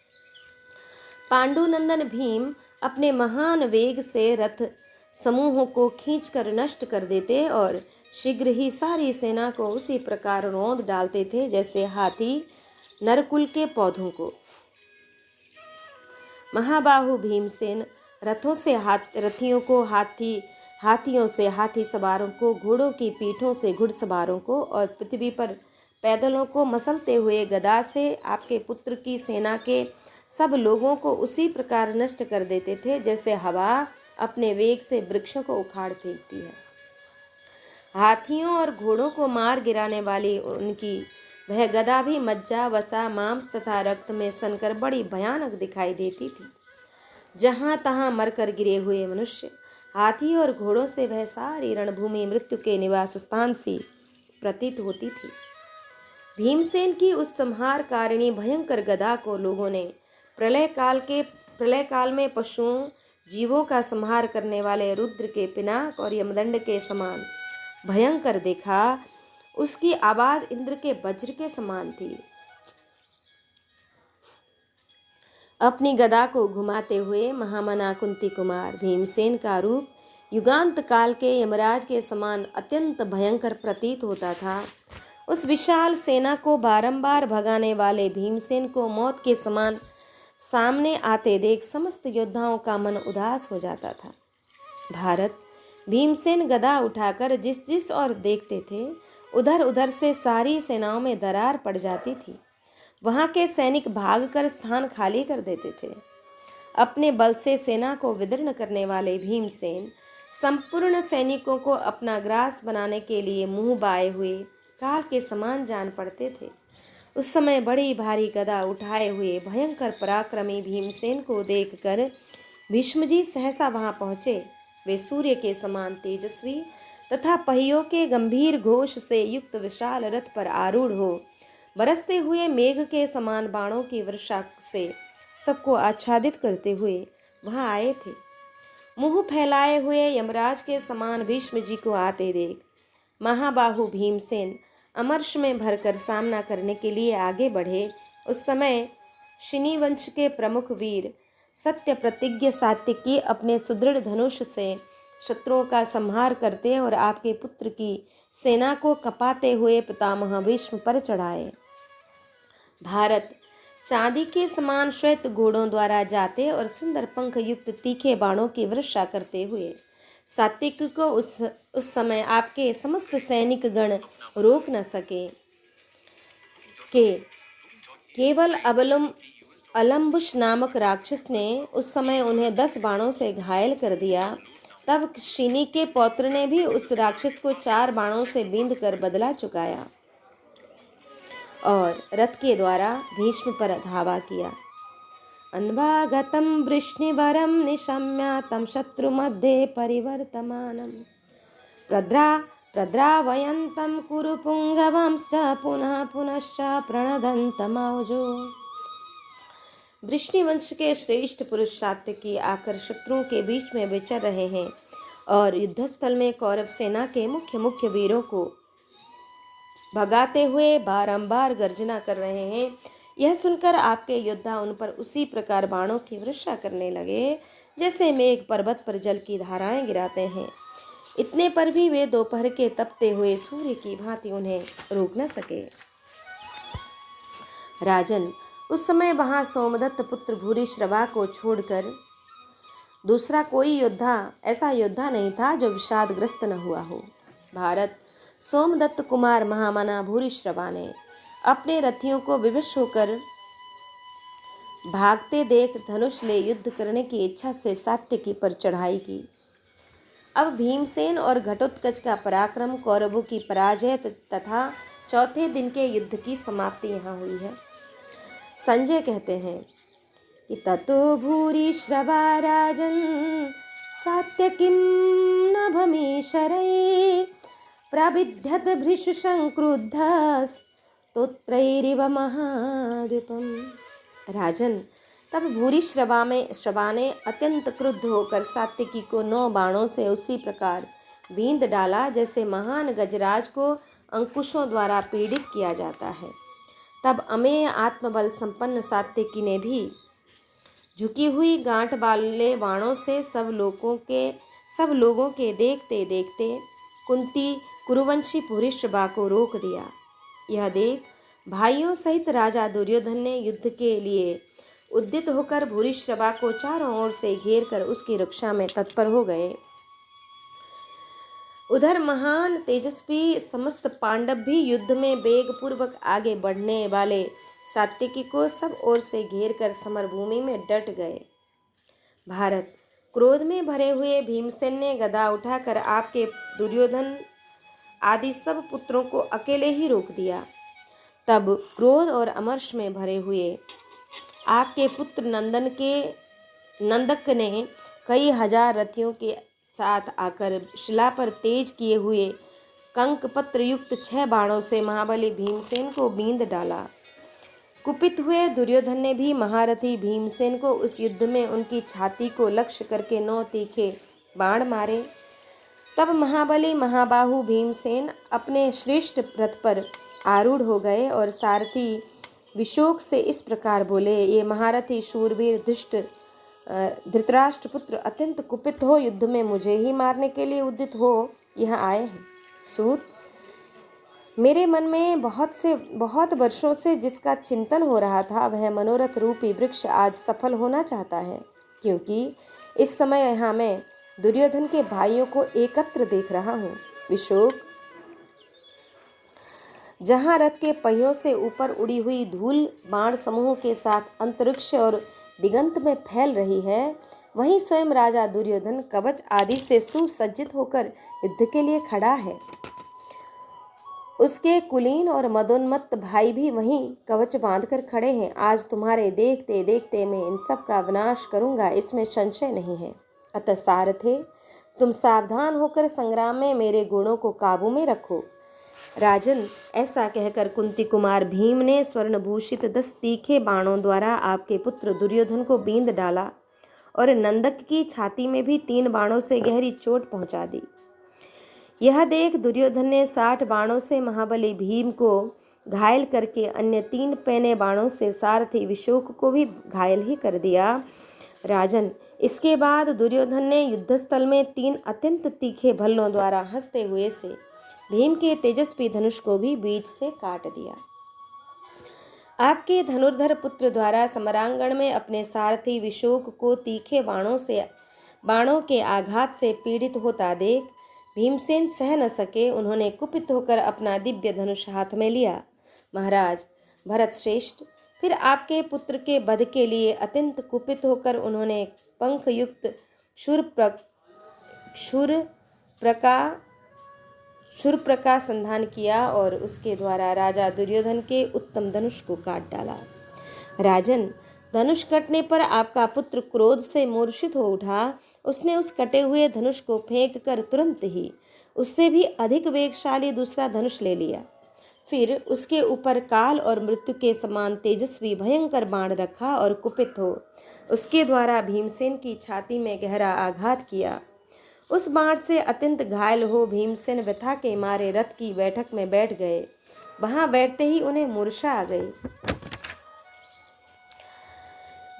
पांडुनंदन भीम अपने महान वेग से रथ समूहों को खींचकर नष्ट कर देते और शीघ्र ही सारी सेना को उसी प्रकार रौंद डालते थे जैसे हाथी नरकुल के पौधों को। महाबाहु भीमसेन रथियों से हाथी सवारों को, घोड़ों की पीठों से घुड़सवारों को और पृथ्वी पर पैदलों को मसलते हुए गदा से आपके पुत्र की सेना के सब लोगों को उसी प्रकार नष्ट कर देते थे जैसे हवा अपने वेग से वृक्षों को उखाड़ फेंकती है। हाथियों और घोड़ों को मार गिराने वाली उनकी वह गदा भी मज्जा, वसा, मांस तथा रक्त में सनकर बड़ी भयानक दिखाई देती थी। जहां तहां मरकर गिरे हुए मनुष्य, हाथी और घोड़ों से वह सारी रणभूमि मृत्यु के निवास स्थान सी प्रतीत होती थी। भीमसेन की उस संहारकारिणी भयंकर गदा को लोगों ने प्रलय काल में पशुओं, जीवों का संहार करने वाले रुद्र के पिनाक और यमदंड के समान भयंकर देखा। उसकी आवाज इंद्र के वज्र के समान थी। अपनी गदा को घुमाते हुए महामना कुंती कुमार भीमसेन का रूप युगांत काल के यमराज के समान अत्यंत भयंकर प्रतीत होता था। उस विशाल सेना को बारंबार भगाने वाले भीमसेन को मौत के समान सामने आते देख समस्त योद्धाओं का मन उदास हो जाता था। भारत, भीमसेन गदा उठाकर जिस ओर देखते थे, उधर उधर से सारी सेनाओं में दरार पड़ जाती थी। वहां के सैनिक भागकर स्थान खाली कर देते थे। अपने बल से सेना को विदीर्ण करने वाले भीमसेन संपूर्ण सैनिकों को अपना ग्रास बनाने के लिए मुंह बाए हुए काल के समान जान पड़ते थे। उस समय बड़ी भारी गदा उठाए हुए भयंकर पराक्रमी भीमसेन को देखकर भीष्मजी सहसा वहां पहुंचे। वे सूर्य के समान तेजस्वी तथा पहियों के गंभीर घोष से युक्त विशाल रथ पर आरूढ़ हो बरसते हुए मेघ के समान बाणों की वर्षा से सबको आच्छादित करते हुए वहां आए थे। मुंह फैलाए हुए यमराज के समान भीष्म जी को आते देख महाबाहु भीमसेन अमर्ष में भरकर सामना करने के लिए आगे बढ़े। उस समय शिनी वंश के प्रमुख वीर सत्य प्रतिज्ञ सात्विकी अपने सुदृढ़ धनुष से शत्रुओं का संहार करते और आपके पुत्र की सेना को कपाते हुए पितामह भीष्म पर चढ़ाए। भारत चांदी के समान श्वेत घोड़ों द्वारा जाते और सुंदर पंख युक्त तीखे बाणों की वर्षा करते हुए सात्विक को उस समय आपके समस्त सैनिक गण रोक न सके। के केवल अलम्बुश नामक राक्षस ने उस समय उन्हें 10 बाणों से घायल कर दिया। तब शिनी के पौत्र ने भी उस राक्षस को 4 बाणों से बींध कर बदला चुकाया और रथ के द्वारा भीष्म पर धावा किया। अन्वागतं वृष्णिवरं निशम्य तं शत्रु मध्ये परिवर्तमानं प्रद्रावयन्तं कुरु पुंगवं स पुनः पुनश्च प्रणदन्तमौजो। वृष्णिवंश के श्रेष्ठ पुरुष सात्विकी आकर शत्रुओं के बीच में विचर रहे हैं और युद्धस्थल में कौरव सेना के मुख्य वीरों को भगाते हुए बारंबार गर्जना कर रहे हैं। यह सुनकर आपके योद्धा उन पर उसी प्रकार बाणों की वर्षा करने लगे जैसे मेघ पर्वत पर जल की धाराएं गिराते हैं। इतने पर भी वे दोपहर के तपते हुए सूर्य की भांति उन्हें रोक न सके। राजन, उस समय वहां सोमदत्त पुत्र भूरिश्रवा को छोड़कर दूसरा कोई ऐसा योद्धा नहीं था जो विषादग्रस्त न हुआ हो। भारत, सोमदत्त कुमार महामना भूरिश्रवा ने अपने रथियों को विवश होकर भागते देख धनुष ले युद्ध करने की इच्छा से सात्यकी पर चढ़ाई की। अब भीमसेन और घटोत्कच का पराक्रम, कौरवों की पराजय तथा चौथे दिन के युद्ध की समाप्ति यहाँ हुई है। संजय कहते हैं कि ततो भूरिश्रवा राजन् सात्यकीं नभमीशरै प्रविध्यत भृशु संक्रुद्धस्तोत्रैरिव महाद्वीपम्। राजन, तब भूरिश्रवा ने अत्यंत क्रुद्ध होकर सात्यकी को 9 बाणों से उसी प्रकार बींध डाला जैसे महान गजराज को अंकुशों द्वारा पीड़ित किया जाता है। तब अमेय आत्मबल संपन्न सात्यकी ने भी झुकी हुई गांठ वाले बाणों से सब लोगों के देखते देखते कुंती कुरुवंशी भूरिश्रवा को रोक दिया। यह देख भाइयों सहित राजा दुर्योधन ने युद्ध के लिए उद्यत होकर भूरिश्रवा को चारों ओर से घेर कर उसकी रक्षा में तत्पर हो गए। उधर महान तेजस्वी समस्त पांडव भी युद्ध में वेग पूर्वक आगे बढ़ने वाले सात्यकी को सब ओर से घेर कर समरभूमि में डट गए। भारत, क्रोध में भरे हुए भीमसेन ने गदा उठाकर आपके दुर्योधन आदि सब पुत्रों को अकेले ही रोक दिया। तब क्रोध और अमर्ष में भरे हुए आपके पुत्र नंदक ने कई हजार रथियों के साथ आकर शिला पर तेज किए हुए कंकपत्र युक्त 6 बाणों से महाबली भीमसेन को बींध डाला। कुपित हुए दुर्योधन ने भी महारथी भीमसेन को उस युद्ध में उनकी छाती को लक्ष्य करके 9 तीखे बाण मारे। तब महाबली महाबाहु भीमसेन अपने श्रेष्ठ रथ पर आरूढ़ हो गए और सारथी विशोक से इस प्रकार बोले, ये महारथी शूरवीर धृतराष्ट्र पुत्र अत्यंत कुपित हो युद्ध में मुझे ही मारने के लिए उद्यत हो यहाँ आए हैं। सूत, मेरे मन में बहुत वर्षों से जिसका चिंतन हो रहा था वह मनोरथ रूपी वृक्ष आज सफल होना चाहता है, क्योंकि इस समय यहाँ मैं दुर्योधन के भाइयों को एकत्र देख रहा हूँ। विशोक, जहाँ रथ के पहियों से ऊपर उड़ी हुई धूल बाण समूह के साथ अंतरिक्ष और दिगंत में फैल रही है, वहीं स्वयं राजा दुर्योधन कवच आदि से सुसज्जित होकर युद्ध के लिए खड़ा है। उसके कुलीन और मदोन्मत्त भाई भी वहीं कवच बांधकर खड़े हैं। आज तुम्हारे देखते देखते मैं इन सब का विनाश करूंगा, इसमें संशय नहीं है। अतः सारथे, तुम सावधान होकर संग्राम में मेरे गुणों को काबू में रखो। राजन, ऐसा कहकर कुंती कुमार भीम ने स्वर्णभूषित 10 तीखे बाणों द्वारा आपके पुत्र दुर्योधन को बींध डाला और नंदक की छाती में भी 3 बाणों से गहरी चोट पहुंचा दी। यह देख दुर्योधन ने 60 बाणों से महाबली भीम को घायल करके अन्य 3 पैने बाणों से सारथी विशोक को भी घायल ही कर दिया। राजन, इसके बाद दुर्योधन ने युद्धस्थल में 3 अत्यंत तीखे भल्लों द्वारा हंसते हुए से भीम के तेजस्वी धनुष को भी बीच से काट दिया। आपके धनुर्धर पुत्र द्वारा समरांगण में अपने सारथी विशोक को तीखे बाणों के आघात से पीड़ित होता देख भीमसेन सह न सके। उन्होंने कुपित होकर अपना दिव्य धनुष हाथ में लिया। महाराज भरत श्रेष्ठ, फिर आपके पुत्र के वध के लिए अत्यंत कुपित होकर उन्होंने पंख युक्त शूर्पणखा संधान किया और उसके द्वारा राजा दुर्योधन के उत्तम धनुष को काट डाला। राजन, धनुष कटने पर आपका पुत्र क्रोध से मूर्छित हो उठा। उसने उस कटे हुए धनुष को फेंक कर तुरंत ही उससे भी अधिक वेगशाली दूसरा धनुष ले लिया। फिर उसके ऊपर काल और मृत्यु के समान तेजस्वी भयंकर बाण रखा और कुपित हो उसके द्वारा भीमसेन की छाती में गहरा आघात किया। उस बाण से अत्यंत घायल हो भीमसेन व्यथा के मारे रथ की बैठक में बैठ गए। वहां बैठते ही उन्हें मूर्छा आ गई।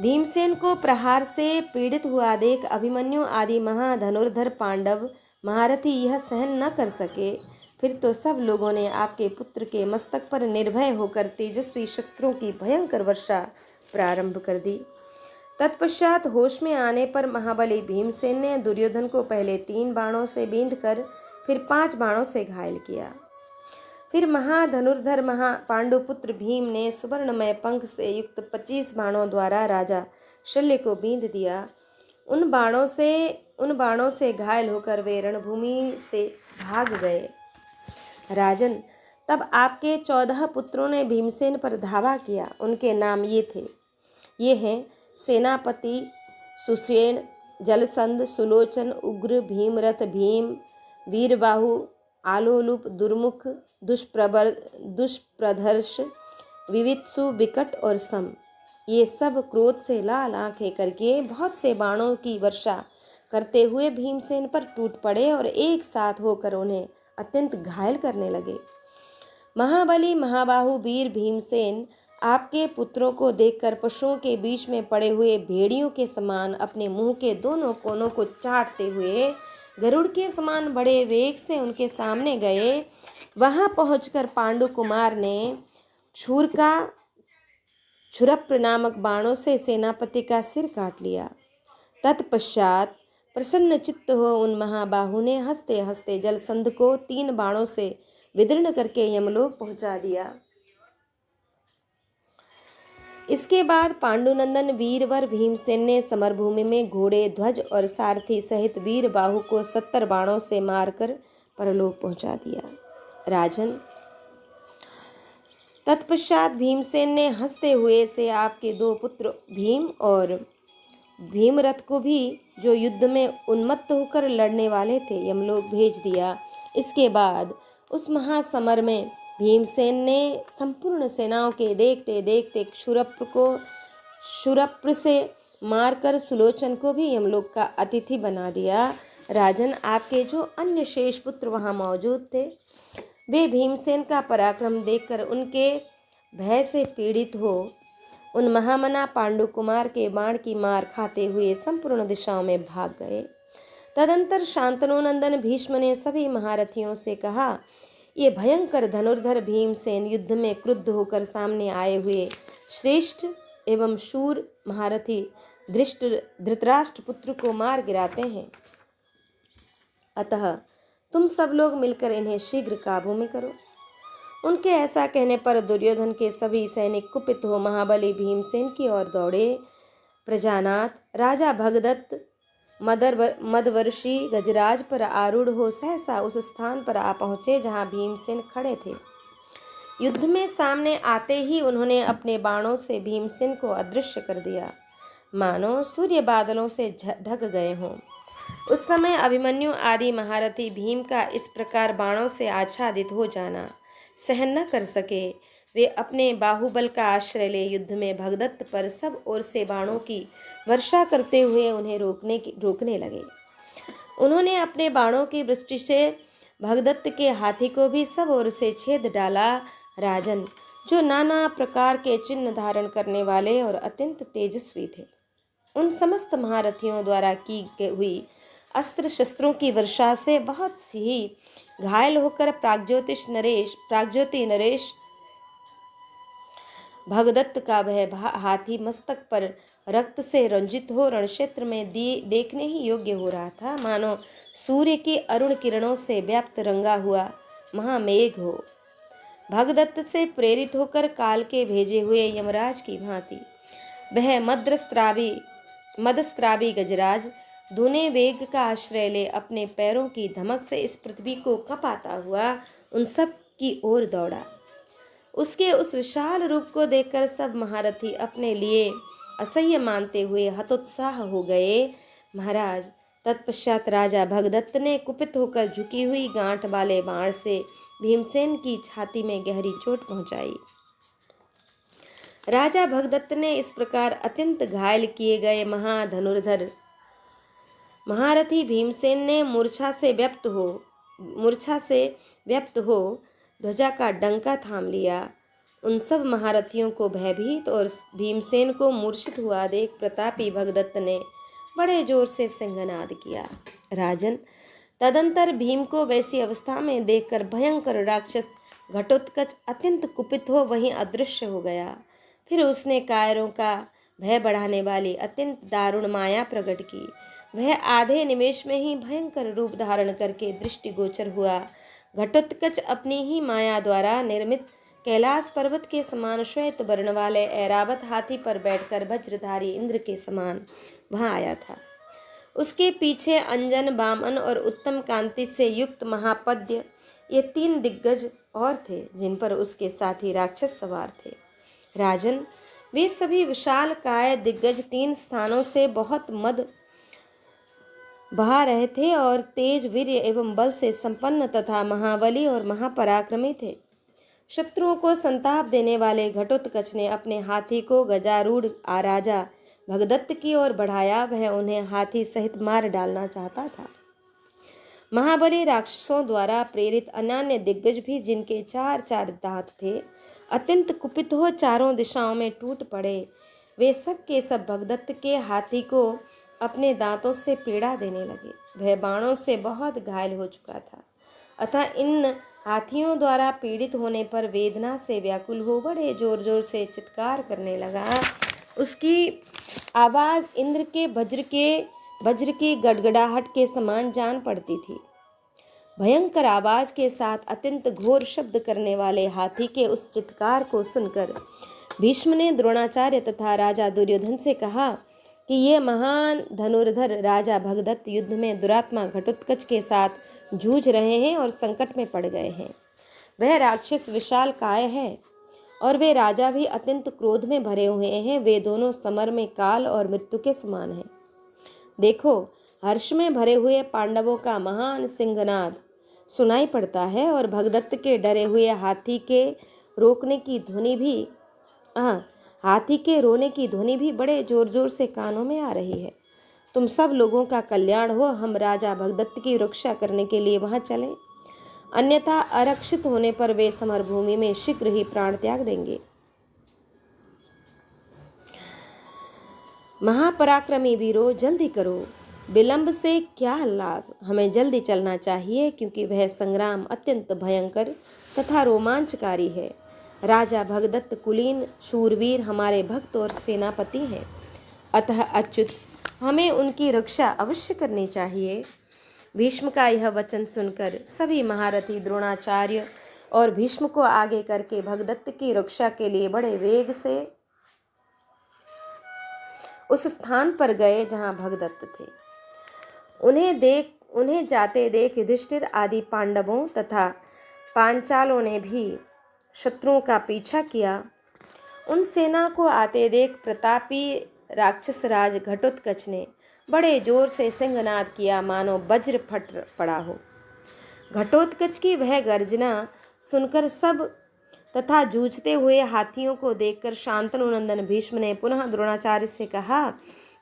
भीमसेन को प्रहार से पीड़ित हुआ देख अभिमन्यु आदि महाधनुर्धर पांडव महारथी यह सहन न कर सके। फिर तो सब लोगों ने आपके पुत्र के मस्तक पर निर्भय होकर तेजस्वी शस्त्रों की भयंकर वर्षा प्रारंभ कर दी। तत्पश्चात होश में आने पर महाबली भीमसेन ने दुर्योधन को पहले 3 बाणों से बींधकर फिर 5 बाणों से घायल किया। फिर महाधनुर्धर पांडुपुत्र भीम ने सुवर्णमय पंख से युक्त 25 बाणों द्वारा राजा शल्य को बींध दिया। उन बाणों से घायल होकर वे रणभूमि से भाग गए। राजन, तब आपके 14 पुत्रों ने भीमसेन पर धावा किया। उनके नाम ये हैं सेनापति, सुषेण, जलसंध, सुलोचन, उग्र, भीमरथ, भीम, वीरबाहु, आलोलुप, दुर्मुख, दुष्प्रधर्ष, विवित्सु, विकट और सम। ये सब क्रोध से लाल आंखें करके बहुत से बाणों की वर्षा करते हुए भीमसेन पर टूट पड़े और एक साथ होकर उन्हें अत्यंत घायल करने लगे। महाबली महाबाहु वीर भीमसेन आपके पुत्रों को देखकर पशुओं के बीच में पड़े हुए भेड़ियों के समान अपने मुंह के दोनों कोनों को चाटते हुए गरुड़ के समान बड़े वेग से उनके सामने गए। वहां पहुंचकर पांडु कुमार ने छुरप्र नामक बाणों से सेनापति का सिर काट लिया। तत्पश्चात प्रसन्न चित्त हो उन महाबाहु ने हंसते हंसते जलसंध को 3 बाणों से विदीर्ण करके यमलोक पहुंचा दिया। इसके बाद पांडुनंदन वीरवर भीमसेन ने समरभूमि में घोड़े, ध्वज और सारथी सहित वीर बाहु को 70 बाणों से मारकर परलोक पहुंचा दिया। राजन, तत्पश्चात भीमसेन ने हंसते हुए से आपके 2 पुत्र भीम और भीमरथ को भी, जो युद्ध में उन्मत्त होकर लड़ने वाले थे, यमलोक भेज दिया। इसके बाद उस महासमर में भीमसेन ने संपूर्ण सेनाओं के देखते देखते क्षुरप्र से मारकर सुलोचन को भी यमलोक का अतिथि बना दिया। राजन, आपके जो अन्य शेष पुत्र वहां मौजूद थे, वे भीमसेन का पराक्रम देखकर उनके भय से पीड़ित हो उन महामना पांडु कुमार के बाण की मार खाते हुए संपूर्ण दिशाओं में भाग गए। तदंतर शांतनुनंदन भीष्म ने सभी महारथियों से कहा, ये भयंकर धनुर्धर भीमसेन युद्ध में क्रुद्ध होकर सामने आए हुए श्रेष्ठ एवं शूर महारथी धृतराष्ट्र पुत्र को मार गिराते हैं। अतः तुम सब लोग मिलकर इन्हें शीघ्र काबू में करो। उनके ऐसा कहने पर दुर्योधन के सभी सैनिक कुपित हो महाबली भीमसेन की ओर दौड़े। प्रजानाथ राजा भगदत्त मदवर्षी गजराज पर आरूढ़ हो सहसा उस स्थान पर आ पहुंचे जहां भीमसेन खड़े थे। युद्ध में सामने आते ही उन्होंने अपने बाणों से भीमसेन को अदृश्य कर दिया, मानो सूर्य बादलों से ढक गए हों। उस समय अभिमन्यु आदि महारथी भीम का इस प्रकार बाणों से आच्छादित हो जाना सहन न कर सके। वे अपने बाहुबल का आश्रय ले युद्ध में भगदत्त पर सब ओर से बाणों की वर्षा करते हुए उन्हें रोकने लगे। उन्होंने अपने बाणों की वृष्टि से भगदत्त के हाथी को भी सब ओर से छेद डाला। राजन, जो नाना प्रकार के चिन्ह धारण करने वाले और अत्यंत तेजस्वी थे, उन समस्त महारथियों द्वारा की हुई अस्त्र शस्त्रों की वर्षा से बहुत सी घायल होकर प्राग्ज्योति नरेश भगदत्त का वह हाथी मस्तक पर रक्त से रंजित हो रणक्षेत्र में देखने ही योग्य हो रहा था, मानो सूर्य की अरुण किरणों से व्याप्त रंगा हुआ महामेघ हो। भगदत्त से प्रेरित होकर काल के भेजे हुए यमराज की भांति वह मदस्त्रावी गजराज धुने वेग का आश्रय ले अपने पैरों की धमक से इस पृथ्वी को कपाता हुआ उन सब की ओर दौड़ा। उसके उस विशाल रूप को देखकर सब महारथी अपने लिए असह्य मानते हुए हतोत्साह हो गए। महाराज, तत्पश्चात राजा भगदत्त ने कुपित होकर झुकी हुई गांठ वाले बाण से भीमसेन की छाती में गहरी चोट पहुंचाई। राजा भगदत्त ने इस प्रकार अत्यंत घायल किए गए महाधनुर्धर महारथी भीमसेन ने मूर्छा से व्यक्त हो ध्वजा का डंका थाम लिया। उन सब महारथियों को भयभीत और भीमसेन को मूर्छित हुआ देख प्रतापी भगदत्त ने बड़े जोर से सिंहनाद किया। राजन, तदंतर भीम को वैसी अवस्था में देखकर भयंकर राक्षस घटोत्कच अत्यंत कुपित हो वहीं अदृश्य हो गया। फिर उसने कायरों का भय बढ़ाने वाली अत्यंत दारुण माया प्रकट की। वह आधे निमेष में ही भयंकर रूप धारण करके दृष्टिगोचर हुआ। घटोत्कच अपनी ही माया द्वारा निर्मित कैलाश पर्वत के समान श्वेत वर्ण वाले ऐरावत हाथी पर बैठकर वज्रधारी इंद्र के समान वहां आया था। उसके पीछे अंजन, बामन और उत्तम कांति से युक्त महापद्य ये 3 दिग्गज और थे, जिन पर उसके साथी राक्षस सवार थे। राजन, वे सभी विशाल काय दिग्गज 3 स्थानों से बहुत मद बहा रहे थे और तेज, वीर्य एवं बल से संपन्न तथा महाबली और महापराक्रमी थे। शत्रुओं को संताप देने वाले घटोत्कच ने अपने हाथी को गजारूढ़ राजा भगदत्त की ओर बढ़ाया। वह उन्हें हाथी सहित मार डालना चाहता था। महाबली राक्षसों द्वारा प्रेरित अन्य दिग्गज भी, जिनके 4-4 दांत थे, अत्यंत कुपित हो चारों दिशाओं में टूट पड़े। वे सब के सब भगदत्त के हाथी को अपने दांतों से पीड़ा देने लगे। वह बाणों से बहुत घायल हो चुका था, अतः इन हाथियों द्वारा पीड़ित होने पर वेदना से व्याकुल हो बड़े जोर जोर से चित्कार करने लगा। उसकी आवाज इंद्र के वज्र की गड़गड़ाहट के समान जान पड़ती थी। भयंकर आवाज के साथ अत्यंत घोर शब्द करने वाले हाथी के उस चित्कार को सुनकर भीष्म ने द्रोणाचार्य तथा राजा दुर्योधन से कहा कि ये महान धनुर्धर राजा भगदत्त युद्ध में दुरात्मा घटोत्कच के साथ जूझ रहे हैं और संकट में पड़ गए हैं। वह राक्षस विशाल काय है और वे राजा भी अत्यंत क्रोध में भरे हुए हैं। वे दोनों समर में काल और मृत्यु के समान हैं। देखो, हर्ष में भरे हुए पांडवों का महान सिंहनाद सुनाई पड़ता है और भगदत्त के डरे हुए हाथी के रोने की ध्वनि भी बड़े जोर जोर से कानों में आ रही है। तुम सब लोगों का कल्याण हो, हम राजा भगदत्त की रक्षा करने के लिए वहां चलें, अन्यथा आरक्षित होने पर वे समरभूमि में शीघ्र ही प्राण त्याग देंगे। महापराक्रमी वीरों, जल्दी करो, विलंब से क्या लाभ। हमें जल्दी चलना चाहिए, क्योंकि वह संग्राम अत्यंत भयंकर तथा रोमांचकारी है। राजा भगदत्त कुलीन शूरवीर हमारे भक्त और सेनापति हैं, अतः अच्युत हमें उनकी रक्षा अवश्य करनी चाहिए। भीष्म का यह वचन सुनकर सभी महारथी द्रोणाचार्य और भीष्म को आगे करके भगदत्त की रक्षा के लिए बड़े वेग से उस स्थान पर गए जहां भगदत्त थे। उन्हें जाते देख युधिष्ठिर आदि पांडवों तथा पांचालों ने भी शत्रुओं का पीछा किया। उन सेना को आते देख प्रतापी राक्षस राज घटोत्कच ने बड़े जोर से सिंहनाद किया, मानो वज्र फट पड़ा हो। घटोत्कच की वह गर्जना सुनकर सब तथा जूझते हुए हाथियों को देखकर शांतनु नंदन भीष्म ने पुनः द्रोणाचार्य से कहा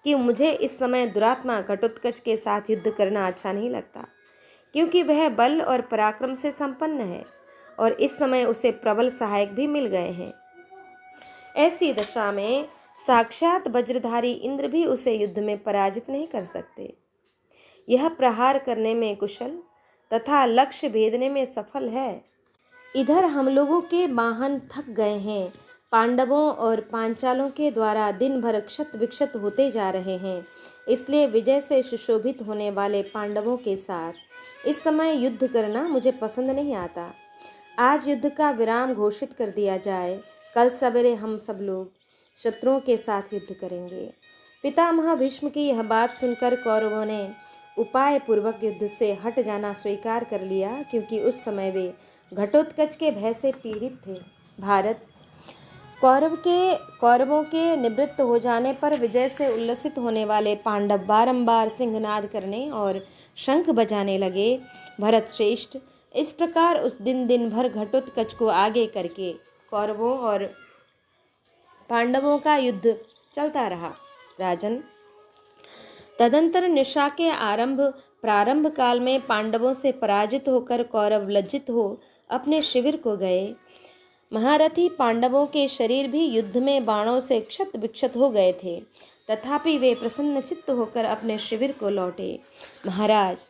कि मुझे इस समय दुरात्मा घटोत्कच के साथ युद्ध करना अच्छा नहीं लगता, क्योंकि वह बल और पराक्रम से संपन्न है और इस समय उसे प्रबल सहायक भी मिल गए हैं। ऐसी दशा में साक्षात वज्रधारी इंद्र भी उसे युद्ध में पराजित नहीं कर सकते। यह प्रहार करने में कुशल तथा लक्ष्य भेदने में सफल है। इधर हम लोगों के वाहन थक गए हैं, पांडवों और पांचालों के द्वारा दिन भर क्षत विक्षत होते जा रहे हैं। इसलिए विजय से सुशोभित होने वाले पांडवों के साथ इस समय युद्ध करना मुझे पसंद नहीं आता। आज युद्ध का विराम घोषित कर दिया जाए। कल सवेरे हम सब लोग शत्रुओं के साथ युद्ध करेंगे। पितामह भीष्म की यह बात सुनकर कौरवों ने उपाय पूर्वक युद्ध से हट जाना स्वीकार कर लिया, क्योंकि उस समय वे घटोत्कच के भय से पीड़ित थे। भारत कौरवों के निवृत्त हो जाने पर विजय से उल्लसित होने वाले पांडव बारंबार सिंहनाद करने और शंख बजाने लगे। भरत श्रेष्ठ, इस प्रकार उस दिन भर घटोत्कच को आगे करके कौरवों और पांडवों का युद्ध चलता रहा। राजन, तदंतर निशा के प्रारंभ काल में पांडवों से पराजित होकर कौरव लज्जित हो अपने शिविर को गए। महारथी पांडवों के शरीर भी युद्ध में बाणों से क्षत विक्षत हो गए थे, तथापि वे प्रसन्न चित्त होकर अपने शिविर को लौटे। महाराज,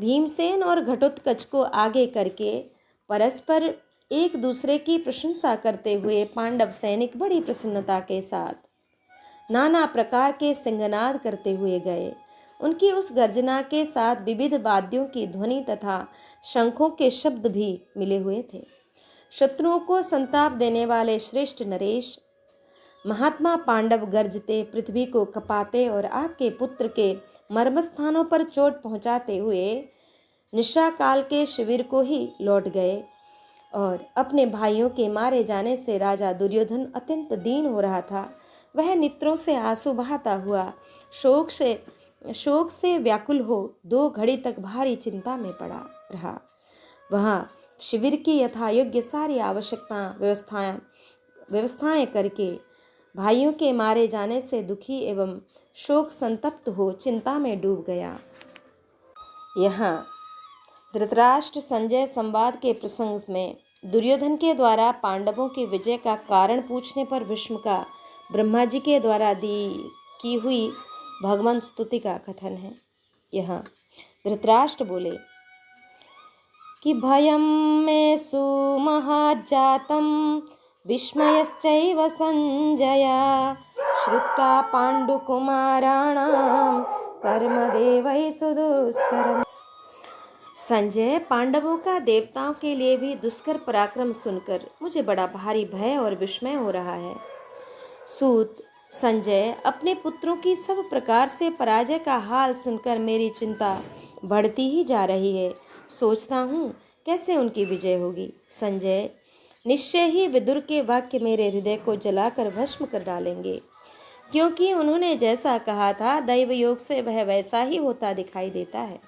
भीमसेन और घटोत्कच को आगे करके परस्पर एक दूसरे की प्रशंसा करते हुए पांडव सैनिक बड़ी प्रसन्नता के साथ नाना प्रकार के सिंहनाद करते हुए गए। उनकी उस गर्जना के साथ विविध वाद्यों की ध्वनि तथा शंखों के शब्द भी मिले हुए थे। शत्रुओं को संताप देने वाले श्रेष्ठ नरेश, महात्मा पांडव गरजते, पृथ्वी को कपाते और आपके पुत्र के मर्मस्थानों पर चोट पहुंचाते हुए निशा काल के शिविर को ही लौट गए। और अपने भाइयों के मारे जाने से राजा दुर्योधन अत्यंत दीन हो रहा था। वह नेत्रों से आंसू बहाता हुआ शोक से व्याकुल हो 2 घड़ी तक भारी चिंता में पड़ा रहा। वह शिविर की यथायोग्य सारी व्यवस्थाएं करके भाइयों के मारे जाने से दुखी एवं शोक संतप्त हो चिंता में डूब गया। यहाँ धृतराष्ट्र संजय संवाद के प्रसंग में दुर्योधन के द्वारा पांडवों की विजय का कारण पूछने पर भीष्म का ब्रह्मा जी के द्वारा की हुई भगवान स्तुति का कथन है। यहाँ धृतराष्ट्र बोले कि भयं मे सुमहाज्जातं विस्मयश्चैव संजया श्रुत्वा पांडुकुमाराणां कर्मदेवैः सुदुष्करम्। संजय, पांडवों का देवताओं के लिए भी दुष्कर पराक्रम सुनकर मुझे बड़ा भारी भय और विस्मय हो रहा है। सूत, संजय, अपने पुत्रों की सब प्रकार से पराजय का हाल सुनकर मेरी चिंता बढ़ती ही जा रही है। सोचता हूँ कैसे उनकी विजय होगी। संजय, निश्चय ही विदुर के वाक्य मेरे हृदय को जलाकर भस्म कर डालेंगे, क्योंकि उन्होंने जैसा कहा था दैव योग से वह वैसा ही होता दिखाई देता है।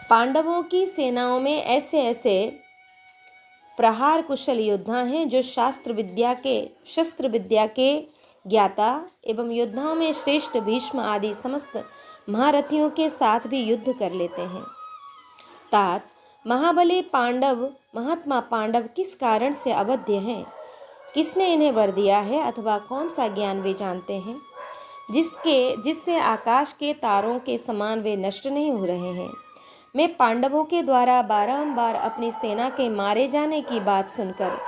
पांडवों की सेनाओं में ऐसे ऐसे प्रहार कुशल योद्धा हैं जो शस्त्र विद्या के ज्ञाता एवं योद्धाओं में श्रेष्ठ भीष्म आदि समस्त महारथियों के साथ भी युद्ध कर लेते हैं। तात, महाबली पांडव, महात्मा पांडव किस कारण से अवध्य हैं? किसने इन्हें वर दिया है अथवा कौन सा ज्ञान वे जानते हैं जिससे आकाश के तारों के समान वे नष्ट नहीं हो रहे हैं? मैं पांडवों के द्वारा बारंबार अपनी सेना के मारे जाने की बात सुनकर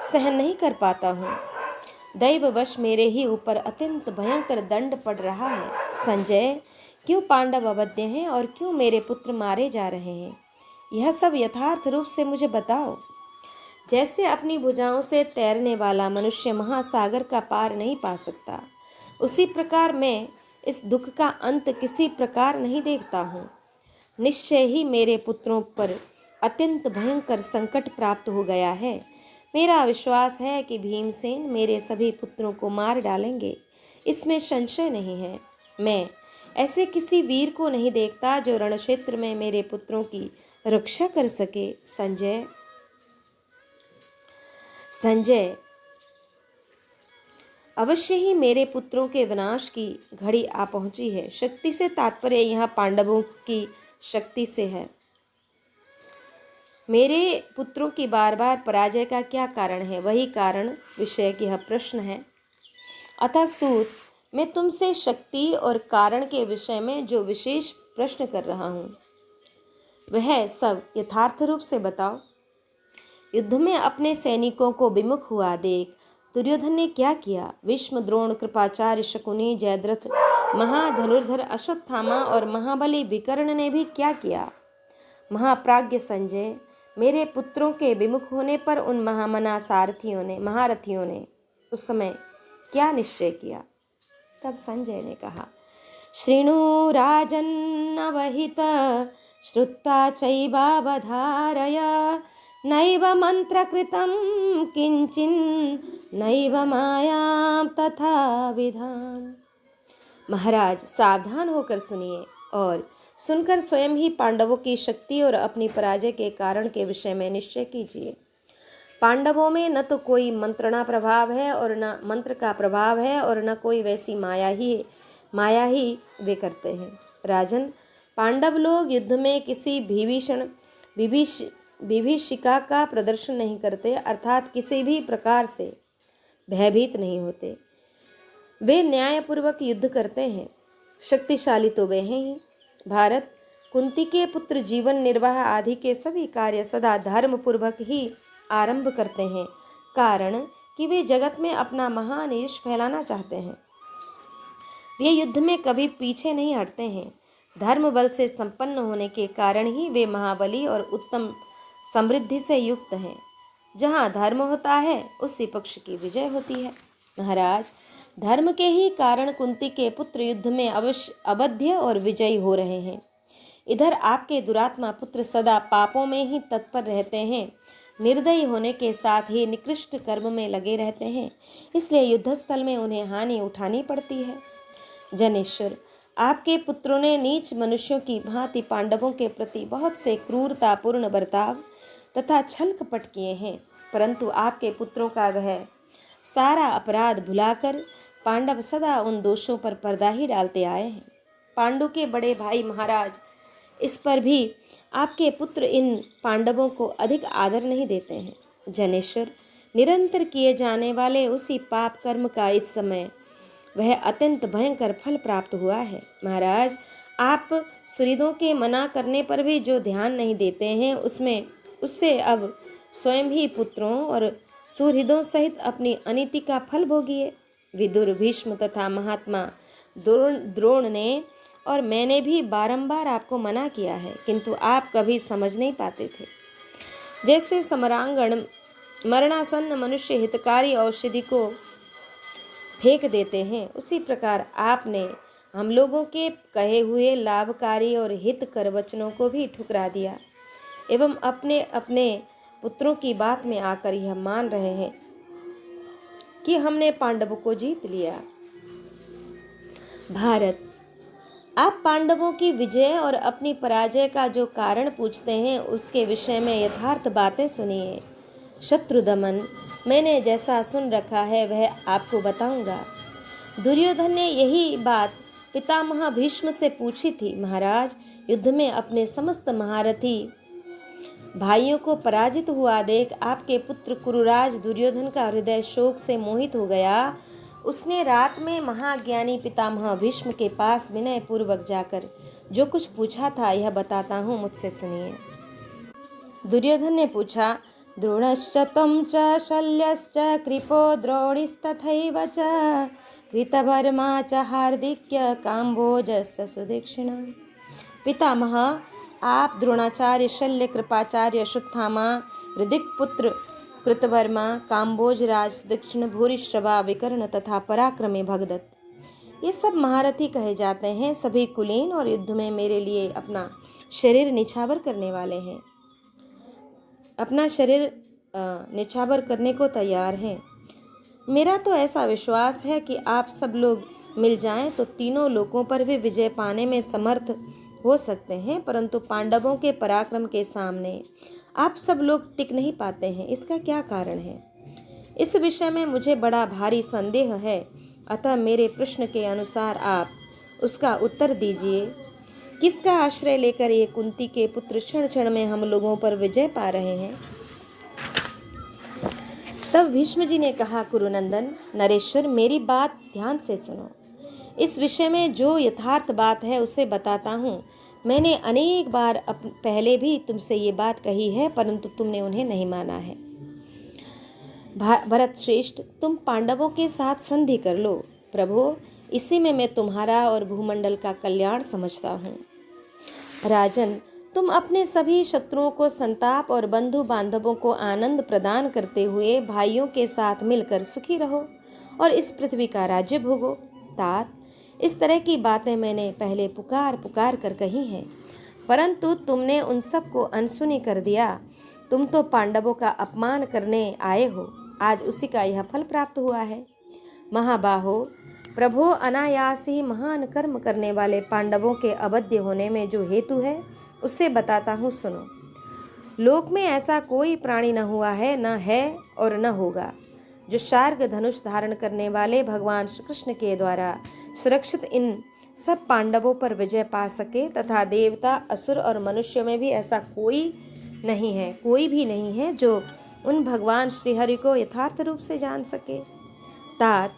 सहन नहीं कर पाता हूँ। दैववश मेरे ही ऊपर अत्यंत भयंकर दंड पड़ रहा है। संजय, क्यों पांडव अवध्य हैं और क्यों मेरे पुत्र मारे जा रहे हैं? यह सब यथार्थ रूप से मुझे बताओ। जैसे अपनी भुजाओं से तैरने वाला मनुष्य महासागर का पार नहीं पा सकता, उसी प्रकार मैं इस दुख का अंत किसी प्रकार नहीं देखता हूँ। निश्चय ही मेरे पुत्रों पर अत्यंत भयंकर संकट प्राप्त हो गया है। मेरा विश्वास है कि भीमसेन मेरे सभी पुत्रों को मार डालेंगे, इसमें संशय नहीं है। मैं ऐसे किसी वीर को नहीं देखता जो रणक्षेत्र में मेरे पुत्रों की रक्षा कर सके। संजय, अवश्य ही मेरे पुत्रों के विनाश की घड़ी आ पहुंची है। शक्ति से तात्पर्य यहाँ पांडवों की शक्ति से है। मेरे पुत्रों की बार बार पराजय का क्या कारण है? वही कारण विषय की यह प्रश्न है। अतः सूत, मैं तुमसे शक्ति और कारण के विषय में जो विशेष प्रश्न कर रहा हूँ वह सब यथार्थ रूप से बताओ। युद्ध में अपने सैनिकों को विमुख हुआ देख दुर्योधन ने क्या किया। भीष्म, द्रोण, कृपाचार्य, शकुनी, जयद्रथ, महाधनुर्धर अश्वत्थामा और महाबली विकर्ण ने भी क्या किया। महाप्राज्ञ संजय, मेरे पुत्रों के विमुख होने पर उन महारथियों ने उस समय क्या निश्चय किया। तब संजय ने कहा, शृणु राजन्नवहित श्रुत्वा चैवावधारय, नैव मंत्रकृतं किंचिन् नैव मायां तथा विधाम। महाराज, सावधान होकर सुनिए और सुनकर स्वयं ही पांडवों की शक्ति और अपनी पराजय के कारण के विषय में निश्चय कीजिए। पांडवों में न तो कोई मंत्रणा प्रभाव है और न मंत्र का प्रभाव है और न कोई वैसी माया ही वे करते हैं। राजन, पांडव लोग युद्ध में किसी विभीषिका का प्रदर्शन नहीं करते, अर्थात किसी भी प्रकार से भयभीत नहीं होते। वे न्यायपूर्वक युद्ध करते हैं। शक्तिशाली तो वे हैं ही। भारत, कुंती के पुत्र जीवन निर्वाह आदि के सभी कार्य सदा धर्म पूर्वक ही आरंभ करते हैं, कारण कि वे जगत में अपना महान यश फैलाना चाहते हैं। वे युद्ध में कभी पीछे नहीं हटते हैं। धर्म बल से संपन्न होने के कारण ही वे महाबली और उत्तम समृद्धि से युक्त हैं। जहाँ धर्म होता है उसी पक्ष की विजय होती है। महाराज, धर्म के ही कारण कुंती के पुत्र युद्ध में अवश्य अवध्य और विजयी हो रहे हैं। इधर आपके दुरात्मा पुत्र सदा पापों में ही तत्पर रहते हैं, निर्दयी होने के साथ ही निकृष्ट कर्म में लगे रहते हैं, इसलिए युद्धस्थल में उन्हें हानि उठानी पड़ती है। जनेश्वर, आपके पुत्रों ने नीच मनुष्यों की भांति पांडवों के प्रति बहुत से क्रूरतापूर्ण बर्ताव तथा छल कपट किए हैं, परंतु आपके पुत्रों का वह सारा अपराध भुलाकर पांडव सदा उन दोषों पर पर्दा ही डालते आए हैं। पांडु के बड़े भाई महाराज, इस पर भी आपके पुत्र इन पांडवों को अधिक आदर नहीं देते हैं। जनेश्वर, निरंतर किए जाने वाले उसी पाप कर्म का इस समय वह अत्यंत भयंकर फल प्राप्त हुआ है। महाराज, आप सुहृदों के मना करने पर भी जो ध्यान नहीं देते हैं उससे अब स्वयं ही पुत्रों और सुहृदों सहित अपनी अनीति का फल भोगिए। विदुर, भीष्म तथा महात्मा द्रोण ने और मैंने भी बारंबार आपको मना किया है, किंतु आप कभी समझ नहीं पाते थे। जैसे समरांगण मरणासन्न मनुष्य हितकारी औषधि को फेंक देते हैं, उसी प्रकार आपने हम लोगों के कहे हुए लाभकारी और हितकर वचनों को भी ठुकरा दिया एवं अपने अपने पुत्रों की बात में आकर यह मान रहे हैं कि हमने पांडवों को जीत लिया। भारत, आप पांडवों की विजय और अपनी पराजय का जो कारण पूछते हैं उसके विषय में यथार्थ बातें सुनिए। शत्रुदमन, मैंने जैसा सुन रखा है वह आपको बताऊंगा। दुर्योधन ने यही बात पितामह भीष्म से पूछी थी। महाराज, युद्ध में अपने समस्त महारथी भाइयों को पराजित हुआ देख आपके पुत्र कुरुराज दुर्योधन का हृदय शोक से मोहित हो गया। उसने रात में महाज्ञानी पितामह भीष्म के पास विनय पूर्वक जाकर जो कुछ पूछा था यह बताता हूँ, मुझसे सुनिए। दुर्योधन ने पूछा, द्रोणश्च त्वं च शल्यश्च कृपो द्रोणिस्तथैव च कृतवर्मा च हार्दिक्य काम्भोजस्य सुदक्षिणा। पितामह, आप द्रोणाचार्य, शल्य, कृपाचार्य, अश्वत्थामा, ऋदिक पुत्र कृतवर्मा, काम्भोज राज, दक्षिण भूरिश्रवा, विकर्ण तथा पराक्रमी भगदत्त, ये सब महारथी कहे जाते हैं। सभी कुलीन और युद्ध में मेरे लिए अपना शरीर निछावर करने वाले हैं, अपना शरीर निछावर करने को तैयार हैं। मेरा तो ऐसा विश्वास है कि आप सब लोग मिल जाएं तो तीनों लोकों पर भी विजय पाने में समर्थ हो सकते हैं, परंतु पांडवों के पराक्रम के सामने आप सब लोग टिक नहीं पाते हैं। इसका क्या कारण है? इस विषय में मुझे बड़ा भारी संदेह है, अतः मेरे प्रश्न के अनुसार आप उसका उत्तर दीजिए। किसका आश्रय लेकर ये कुंती के पुत्र क्षण क्षण में हम लोगों पर विजय पा रहे हैं? तब भीष्म जी ने कहा, कुरुनंदन, नरेश्वर, मेरी बात ध्यान से सुनो। इस विषय में जो यथार्थ बात है उसे बताता हूँ। मैंने अनेक बार पहले भी तुमसे ये बात कही है, परंतु तुमने उन्हें नहीं माना है। भरत श्रेष्ठ, तुम पांडवों के साथ संधि कर लो। प्रभु, इसी में मैं तुम्हारा और भूमंडल का कल्याण समझता हूँ। राजन, तुम अपने सभी शत्रुओं को संताप और बंधु बांधवों को आनंद प्रदान करते हुए भाइयों के साथ मिलकर सुखी रहो और इस पृथ्वी का राज्य भोगो। तात, इस तरह की बातें मैंने पहले पुकार पुकार कर कही हैं, परंतु तुमने उन सब को अनसुनी कर दिया। तुम तो पांडवों का अपमान करने आए हो, आज उसी का यह फल प्राप्त हुआ है। महाबाहो, प्रभो, अनायास ही महान कर्म करने वाले पांडवों के अवध्य होने में जो हेतु है उससे बताता हूँ, सुनो। लोक में ऐसा कोई प्राणी न हुआ है, न है और न होगा, जो शार्ग धनुष धारण करने वाले भगवान श्री कृष्ण के द्वारा सुरक्षित इन सब पांडवों पर विजय पा सके, तथा देवता, असुर और मनुष्य में भी ऐसा कोई भी नहीं है जो उन भगवान श्रीहरि को यथार्थ रूप से जान सके। तात,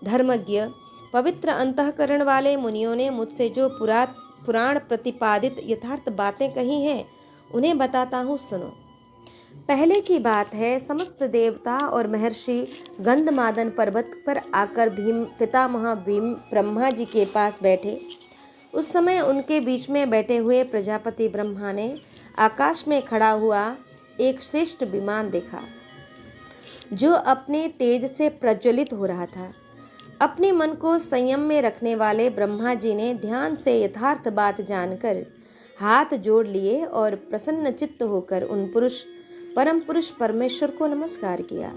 धर्मज्ञ, पवित्र अंतःकरण वाले मुनियों ने मुझसे जो पुराण प्रतिपादित यथार्थ बातें कही हैं, उन्हें बताता हूँ, सुनो। पहले की बात है, समस्त देवता और महर्षि गंधमादन पर्वत पर आकर पितामह भीम ब्रह्मा जी के पास बैठे। उस समय उनके बीच में बैठे हुए प्रजापति ब्रह्मा ने आकाश में खड़ा हुआ एक श्रेष्ठ विमान देखा, जो अपने तेज से प्रज्वलित हो रहा था। अपने मन को संयम में रखने वाले ब्रह्मा जी ने ध्यान से यथार्थ बात जानकर हाथ जोड़ लिए और प्रसन्न चित्त होकर उन परम पुरुष परमेश्वर को नमस्कार किया।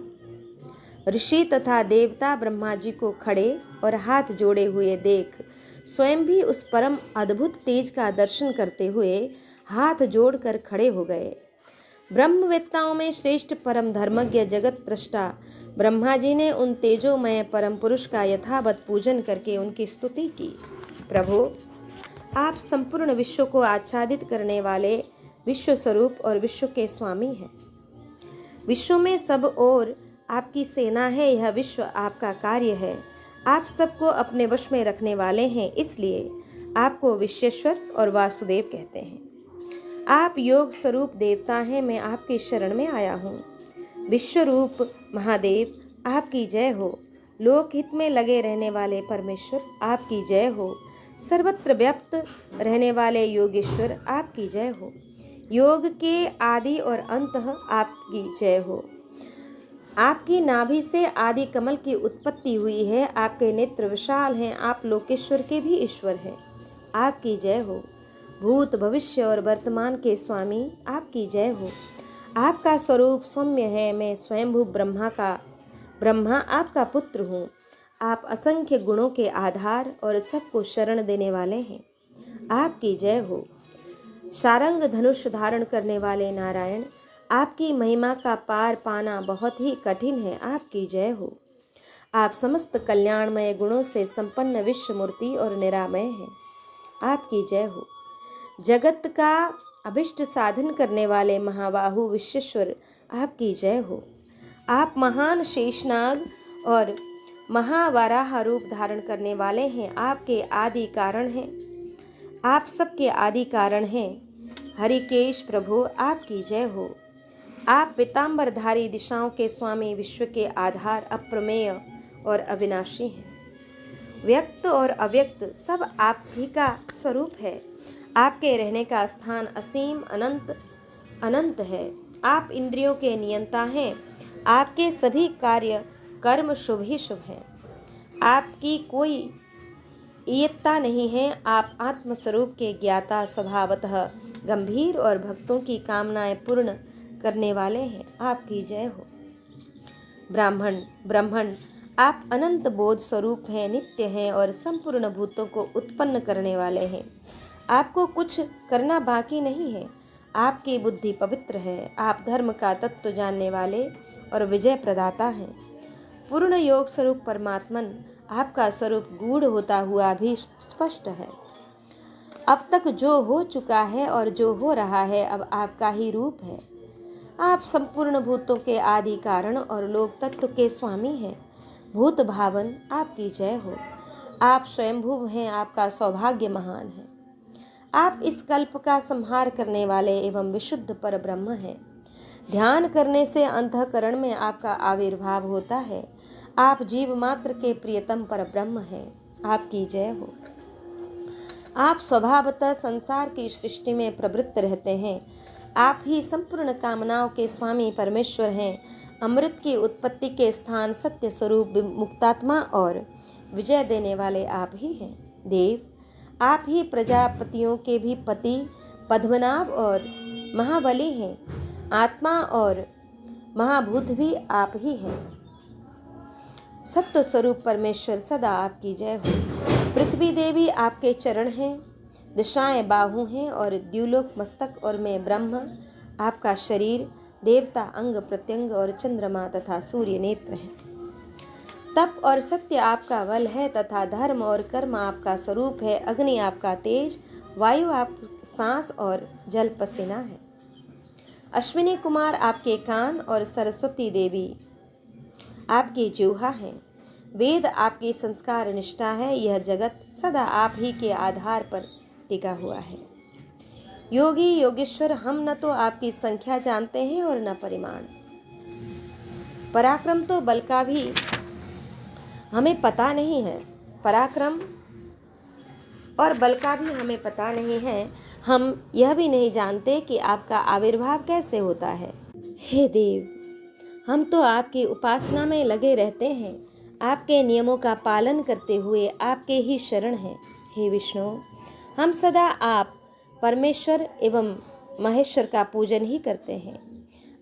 ऋषि तथा देवता ब्रह्मा जी को खड़े और हाथ जोड़े हुए देख स्वयं भी उस परम अद्भुत तेज का दर्शन करते हुए हाथ जोड़कर खड़े हो गए। ब्रह्मवेत्ताओं में श्रेष्ठ परम धर्मज्ञ जगत दृष्टा ब्रह्मा जी ने उन तेजोमय परम पुरुष का यथावत पूजन करके उनकी स्तुति की। प्रभु, आप संपूर्ण विश्व को आच्छादित करने वाले विश्व स्वरूप और विश्व के स्वामी हैं। विश्व में सब ओर आपकी सेना है, यह विश्व आपका कार्य है। आप सबको अपने वश में रखने वाले हैं, इसलिए आपको विश्वेश्वर और वासुदेव कहते हैं। आप योग स्वरूप देवता हैं, मैं आपकी शरण में आया हूँ। विश्वरूप महादेव, आपकी जय हो। लोकहित में लगे रहने वाले परमेश्वर, आपकी जय हो। सर्वत्र व्याप्त रहने वाले योगेश्वर, आपकी जय हो। योग के आदि और अंत आपकी जय हो। आपकी नाभि से आदि कमल की उत्पत्ति हुई है, आपके नेत्र विशाल हैं, आप लोकेश्वर के भी ईश्वर हैं, आपकी जय हो। भूत भविष्य और वर्तमान के स्वामी, आपकी जय हो। आपका स्वरूप सौम्य है, मैं स्वयंभू ब्रह्मा आपका पुत्र हूँ। आप असंख्य गुणों के आधार और सबको शरण देने वाले हैं, आपकी जय हो। शारंग धनुष धारण करने वाले नारायण, आपकी महिमा का पार पाना बहुत ही कठिन है, आपकी जय हो। आप समस्त कल्याणमय गुणों से संपन्न विश्व मूर्ति और निरामय हैं, आपकी जय हो। जगत का अभिष्ट साधन करने वाले महाबाहु विश्वेश्वर, आपकी जय हो। आप महान शेषनाग और महावराह रूप धारण करने वाले हैं, आपके आदि कारण हैं, आप सबके आदि कारण हैं। हरिकेश प्रभु, आपकी जय हो। आप पीतांबरधारी दिशाओं के स्वामी, विश्व के आधार, अप्रमेय और अविनाशी हैं। व्यक्त और अव्यक्त सब आप ही का स्वरूप है। आपके रहने का स्थान असीम अनंत है। आप इंद्रियों के नियंता हैं, आपके सभी कार्य कर्म शुभ ही शुभ हैं। आपकी कोई इयत्ता नहीं है, आप आत्मस्वरूप के ज्ञाता, स्वभावतः गंभीर और भक्तों की कामनाएं पूर्ण करने वाले हैं, आपकी जय हो। ब्राह्मण, आप अनंत बोध स्वरूप हैं, नित्य हैं और संपूर्ण भूतों को उत्पन्न करने वाले हैं। आपको कुछ करना बाकी नहीं है, आपकी बुद्धि पवित्र है। आप धर्म का तत्व जानने वाले और विजय प्रदाता हैं। पूर्ण योग स्वरूप परमात्मन, आपका स्वरूप गूढ़ होता हुआ भी स्पष्ट है। अब तक जो हो चुका है और जो हो रहा है, अब आपका ही रूप है। आप संपूर्ण भूतों के आदि कारण और लोक तत्व के स्वामी हैं। भूत भावन, आपकी जय हो। आप स्वयंभू हैं, आपका सौभाग्य महान है। आप इस कल्प का संहार करने वाले एवं विशुद्ध पर ब्रह्म हैं। ध्यान करने से अंतःकरण में आपका आविर्भाव होता है। आप जीव मात्र के प्रियतम पर ब्रह्म हैं। आपकी जय हो। आप स्वभावतः संसार की सृष्टि में प्रवृत्त रहते हैं। आप ही संपूर्ण कामनाओं के स्वामी परमेश्वर हैं। अमृत की उत्पत्ति के स्थान, सत्य स्वरूप, मुक्तात्मा और विजय देने वाले आप ही हैं। देव, आप ही प्रजापतियों के भी पति, पद्मनाभ और महाबली हैं। आत्मा और महाभूत भी आप ही हैं। सत्य स्वरूप परमेश्वर, सदा आपकी जय हो। पृथ्वी देवी आपके चरण हैं, दिशाएं बाहु हैं और द्युलोक मस्तक और मैं ब्रह्म आपका शरीर, देवता अंग प्रत्यंग और चंद्रमा तथा सूर्य नेत्र हैं। तप और सत्य आपका बल है तथा धर्म और कर्म आपका स्वरूप है। अग्नि आपका तेज, वायु आप सांस और जल पसीना है। अश्विनी कुमार आपके कान और सरस्वती देवी आपकी जिह्वा है। वेद आपकी संस्कार निष्ठा है। यह जगत सदा आप ही के आधार पर टिका हुआ है। योगी योगेश्वर, हम न तो आपकी संख्या जानते हैं और न परिमाण। पराक्रम तो बल का भी हमें पता नहीं है। पराक्रम और बल का भी हमें पता नहीं है। हम यह भी नहीं जानते कि आपका आविर्भाव कैसे होता है। हे देव, हम तो आपकी उपासना में लगे रहते हैं। आपके नियमों का पालन करते हुए आपके ही शरण हैं। हे विष्णु, हम सदा आप परमेश्वर एवं महेश्वर का पूजन ही करते हैं।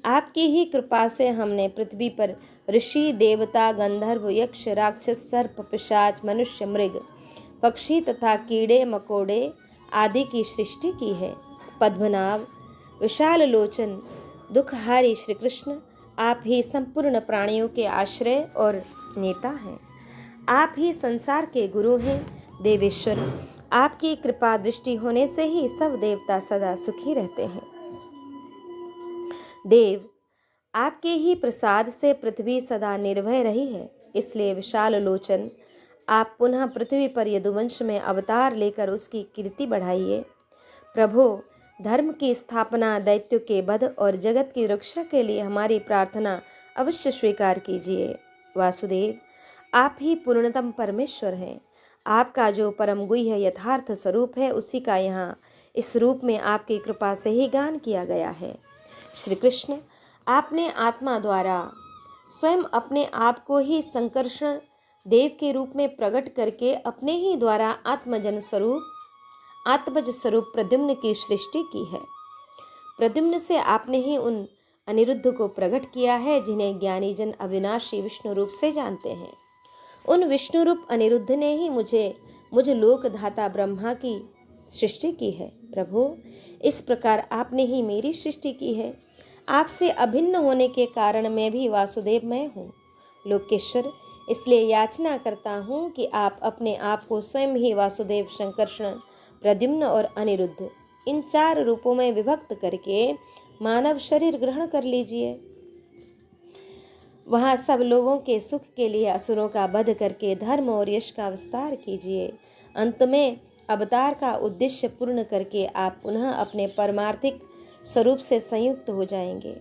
आपकी ही कृपा से हमने पृथ्वी पर ऋषि, देवता, गंधर्व, यक्ष, राक्षस, सर्प, पिशाच, मनुष्य, मृग, पक्षी तथा कीड़े मकोड़े आदि की सृष्टि की है। पद्मनाभ, विशाल लोचन, दुखहारी श्री कृष्ण, आप ही संपूर्ण प्राणियों के आश्रय और नेता हैं। आप ही संसार के गुरु हैं। देवेश्वर, आपकी कृपा दृष्टि होने से ही सब देवता सदा सुखी रहते हैं। देव, आपके ही प्रसाद से पृथ्वी सदा निर्भय रही है। इसलिए विशाल लोचन, आप पुनः पृथ्वी पर यदुवंश में अवतार लेकर उसकी कीर्ति बढ़ाइए। प्रभु, धर्म की स्थापना, दैत्यों के वध और जगत की रक्षा के लिए हमारी प्रार्थना अवश्य स्वीकार कीजिए। वासुदेव, आप ही पूर्णतम परमेश्वर हैं। आपका जो परम गुह्य यथार्थ स्वरूप है, उसी का यहाँ इस रूप में आपकी कृपा से ही गान किया गया है। श्री कृष्ण, आपने आत्मा द्वारा स्वयं अपने आप को ही संकर्षण देव के रूप में प्रकट करके अपने ही द्वारा आत्मज स्वरूप प्रद्युम्न की सृष्टि की है। प्रद्युम्न से आपने ही उन अनिरुद्ध को प्रकट किया है जिन्हें ज्ञानी जन अविनाशी विष्णु रूप से जानते हैं। उन विष्णु रूप अनिरुद्ध ने ही मुझ लोकधाता ब्रह्मा की सृष्टि की है। प्रभु, इस प्रकार आपने ही मेरी सृष्टि की है। आपसे अभिन्न होने के कारण मैं भी वासुदेवमय हूँ। लोकेश्वर, इसलिए याचना करता हूँ कि आप अपने आप को स्वयं ही वासुदेव, संकर्षण, प्रद्युम्न और अनिरुद्ध इन 4 रूपों में विभक्त करके मानव शरीर ग्रहण कर लीजिए। वहाँ सब लोगों के सुख के लिए असुरों का वध करके धर्म और यश का विस्तार कीजिए। अंत में अवतार का उद्देश्य पूर्ण करके आप पुनः अपने परमार्थिक स्वरूप से संयुक्त हो जाएंगे।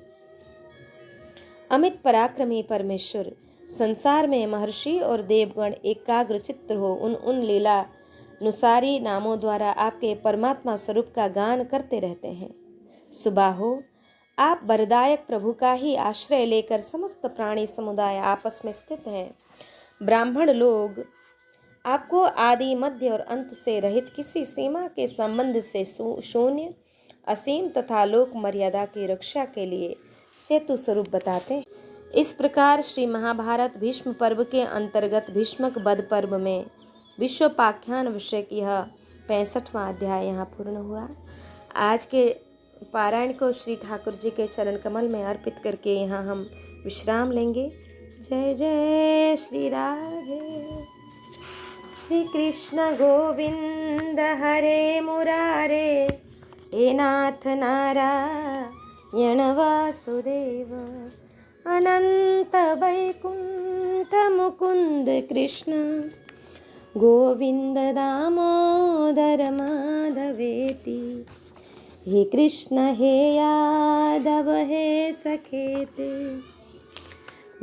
अमित पराक्रमी परमेश्वर, संसार में महर्षि और देवगण एकाग्र चित्त हो उन लीला नुसारी नामों द्वारा आपके परमात्मा स्वरूप का गान करते रहते हैं। सुबाहो, आप वरदायक प्रभु का ही आश्रय लेकर समस्त प्राणी समुदाय आपस में स्थित हैं। ब्राह्मण लोग आपको आदि, मध्य और अंत से रहित किसी सीमा के संबंध से शून्य, असीम तथा लोक मर्यादा की रक्षा के लिए सेतु स्वरूप बताते हैं। इस प्रकार श्री महाभारत भीष्म पर्व के अंतर्गत भीष्मक वध पर्व में विश्वोपाख्यान विषय की यह 65वां अध्याय यहाँ पूर्ण हुआ। आज के पारायण को श्री ठाकुर जी के चरण कमल में अर्पित करके यहाँ हम विश्राम लेंगे। जय जय श्री राधे। श्री कृष्ण गोविंद हरे मुरारे, हे नाथ नारायण वासुदेव, अनंत वैकुंठ मुकुंद कृष्ण गोविन्द दामोदर माधवेति। हे कृष्ण हे यादव हे सखेते,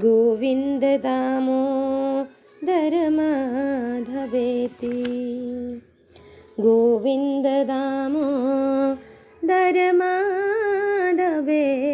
गोविन्द दामोदर माधवेति। गोविन्द दामोदर माधवेति।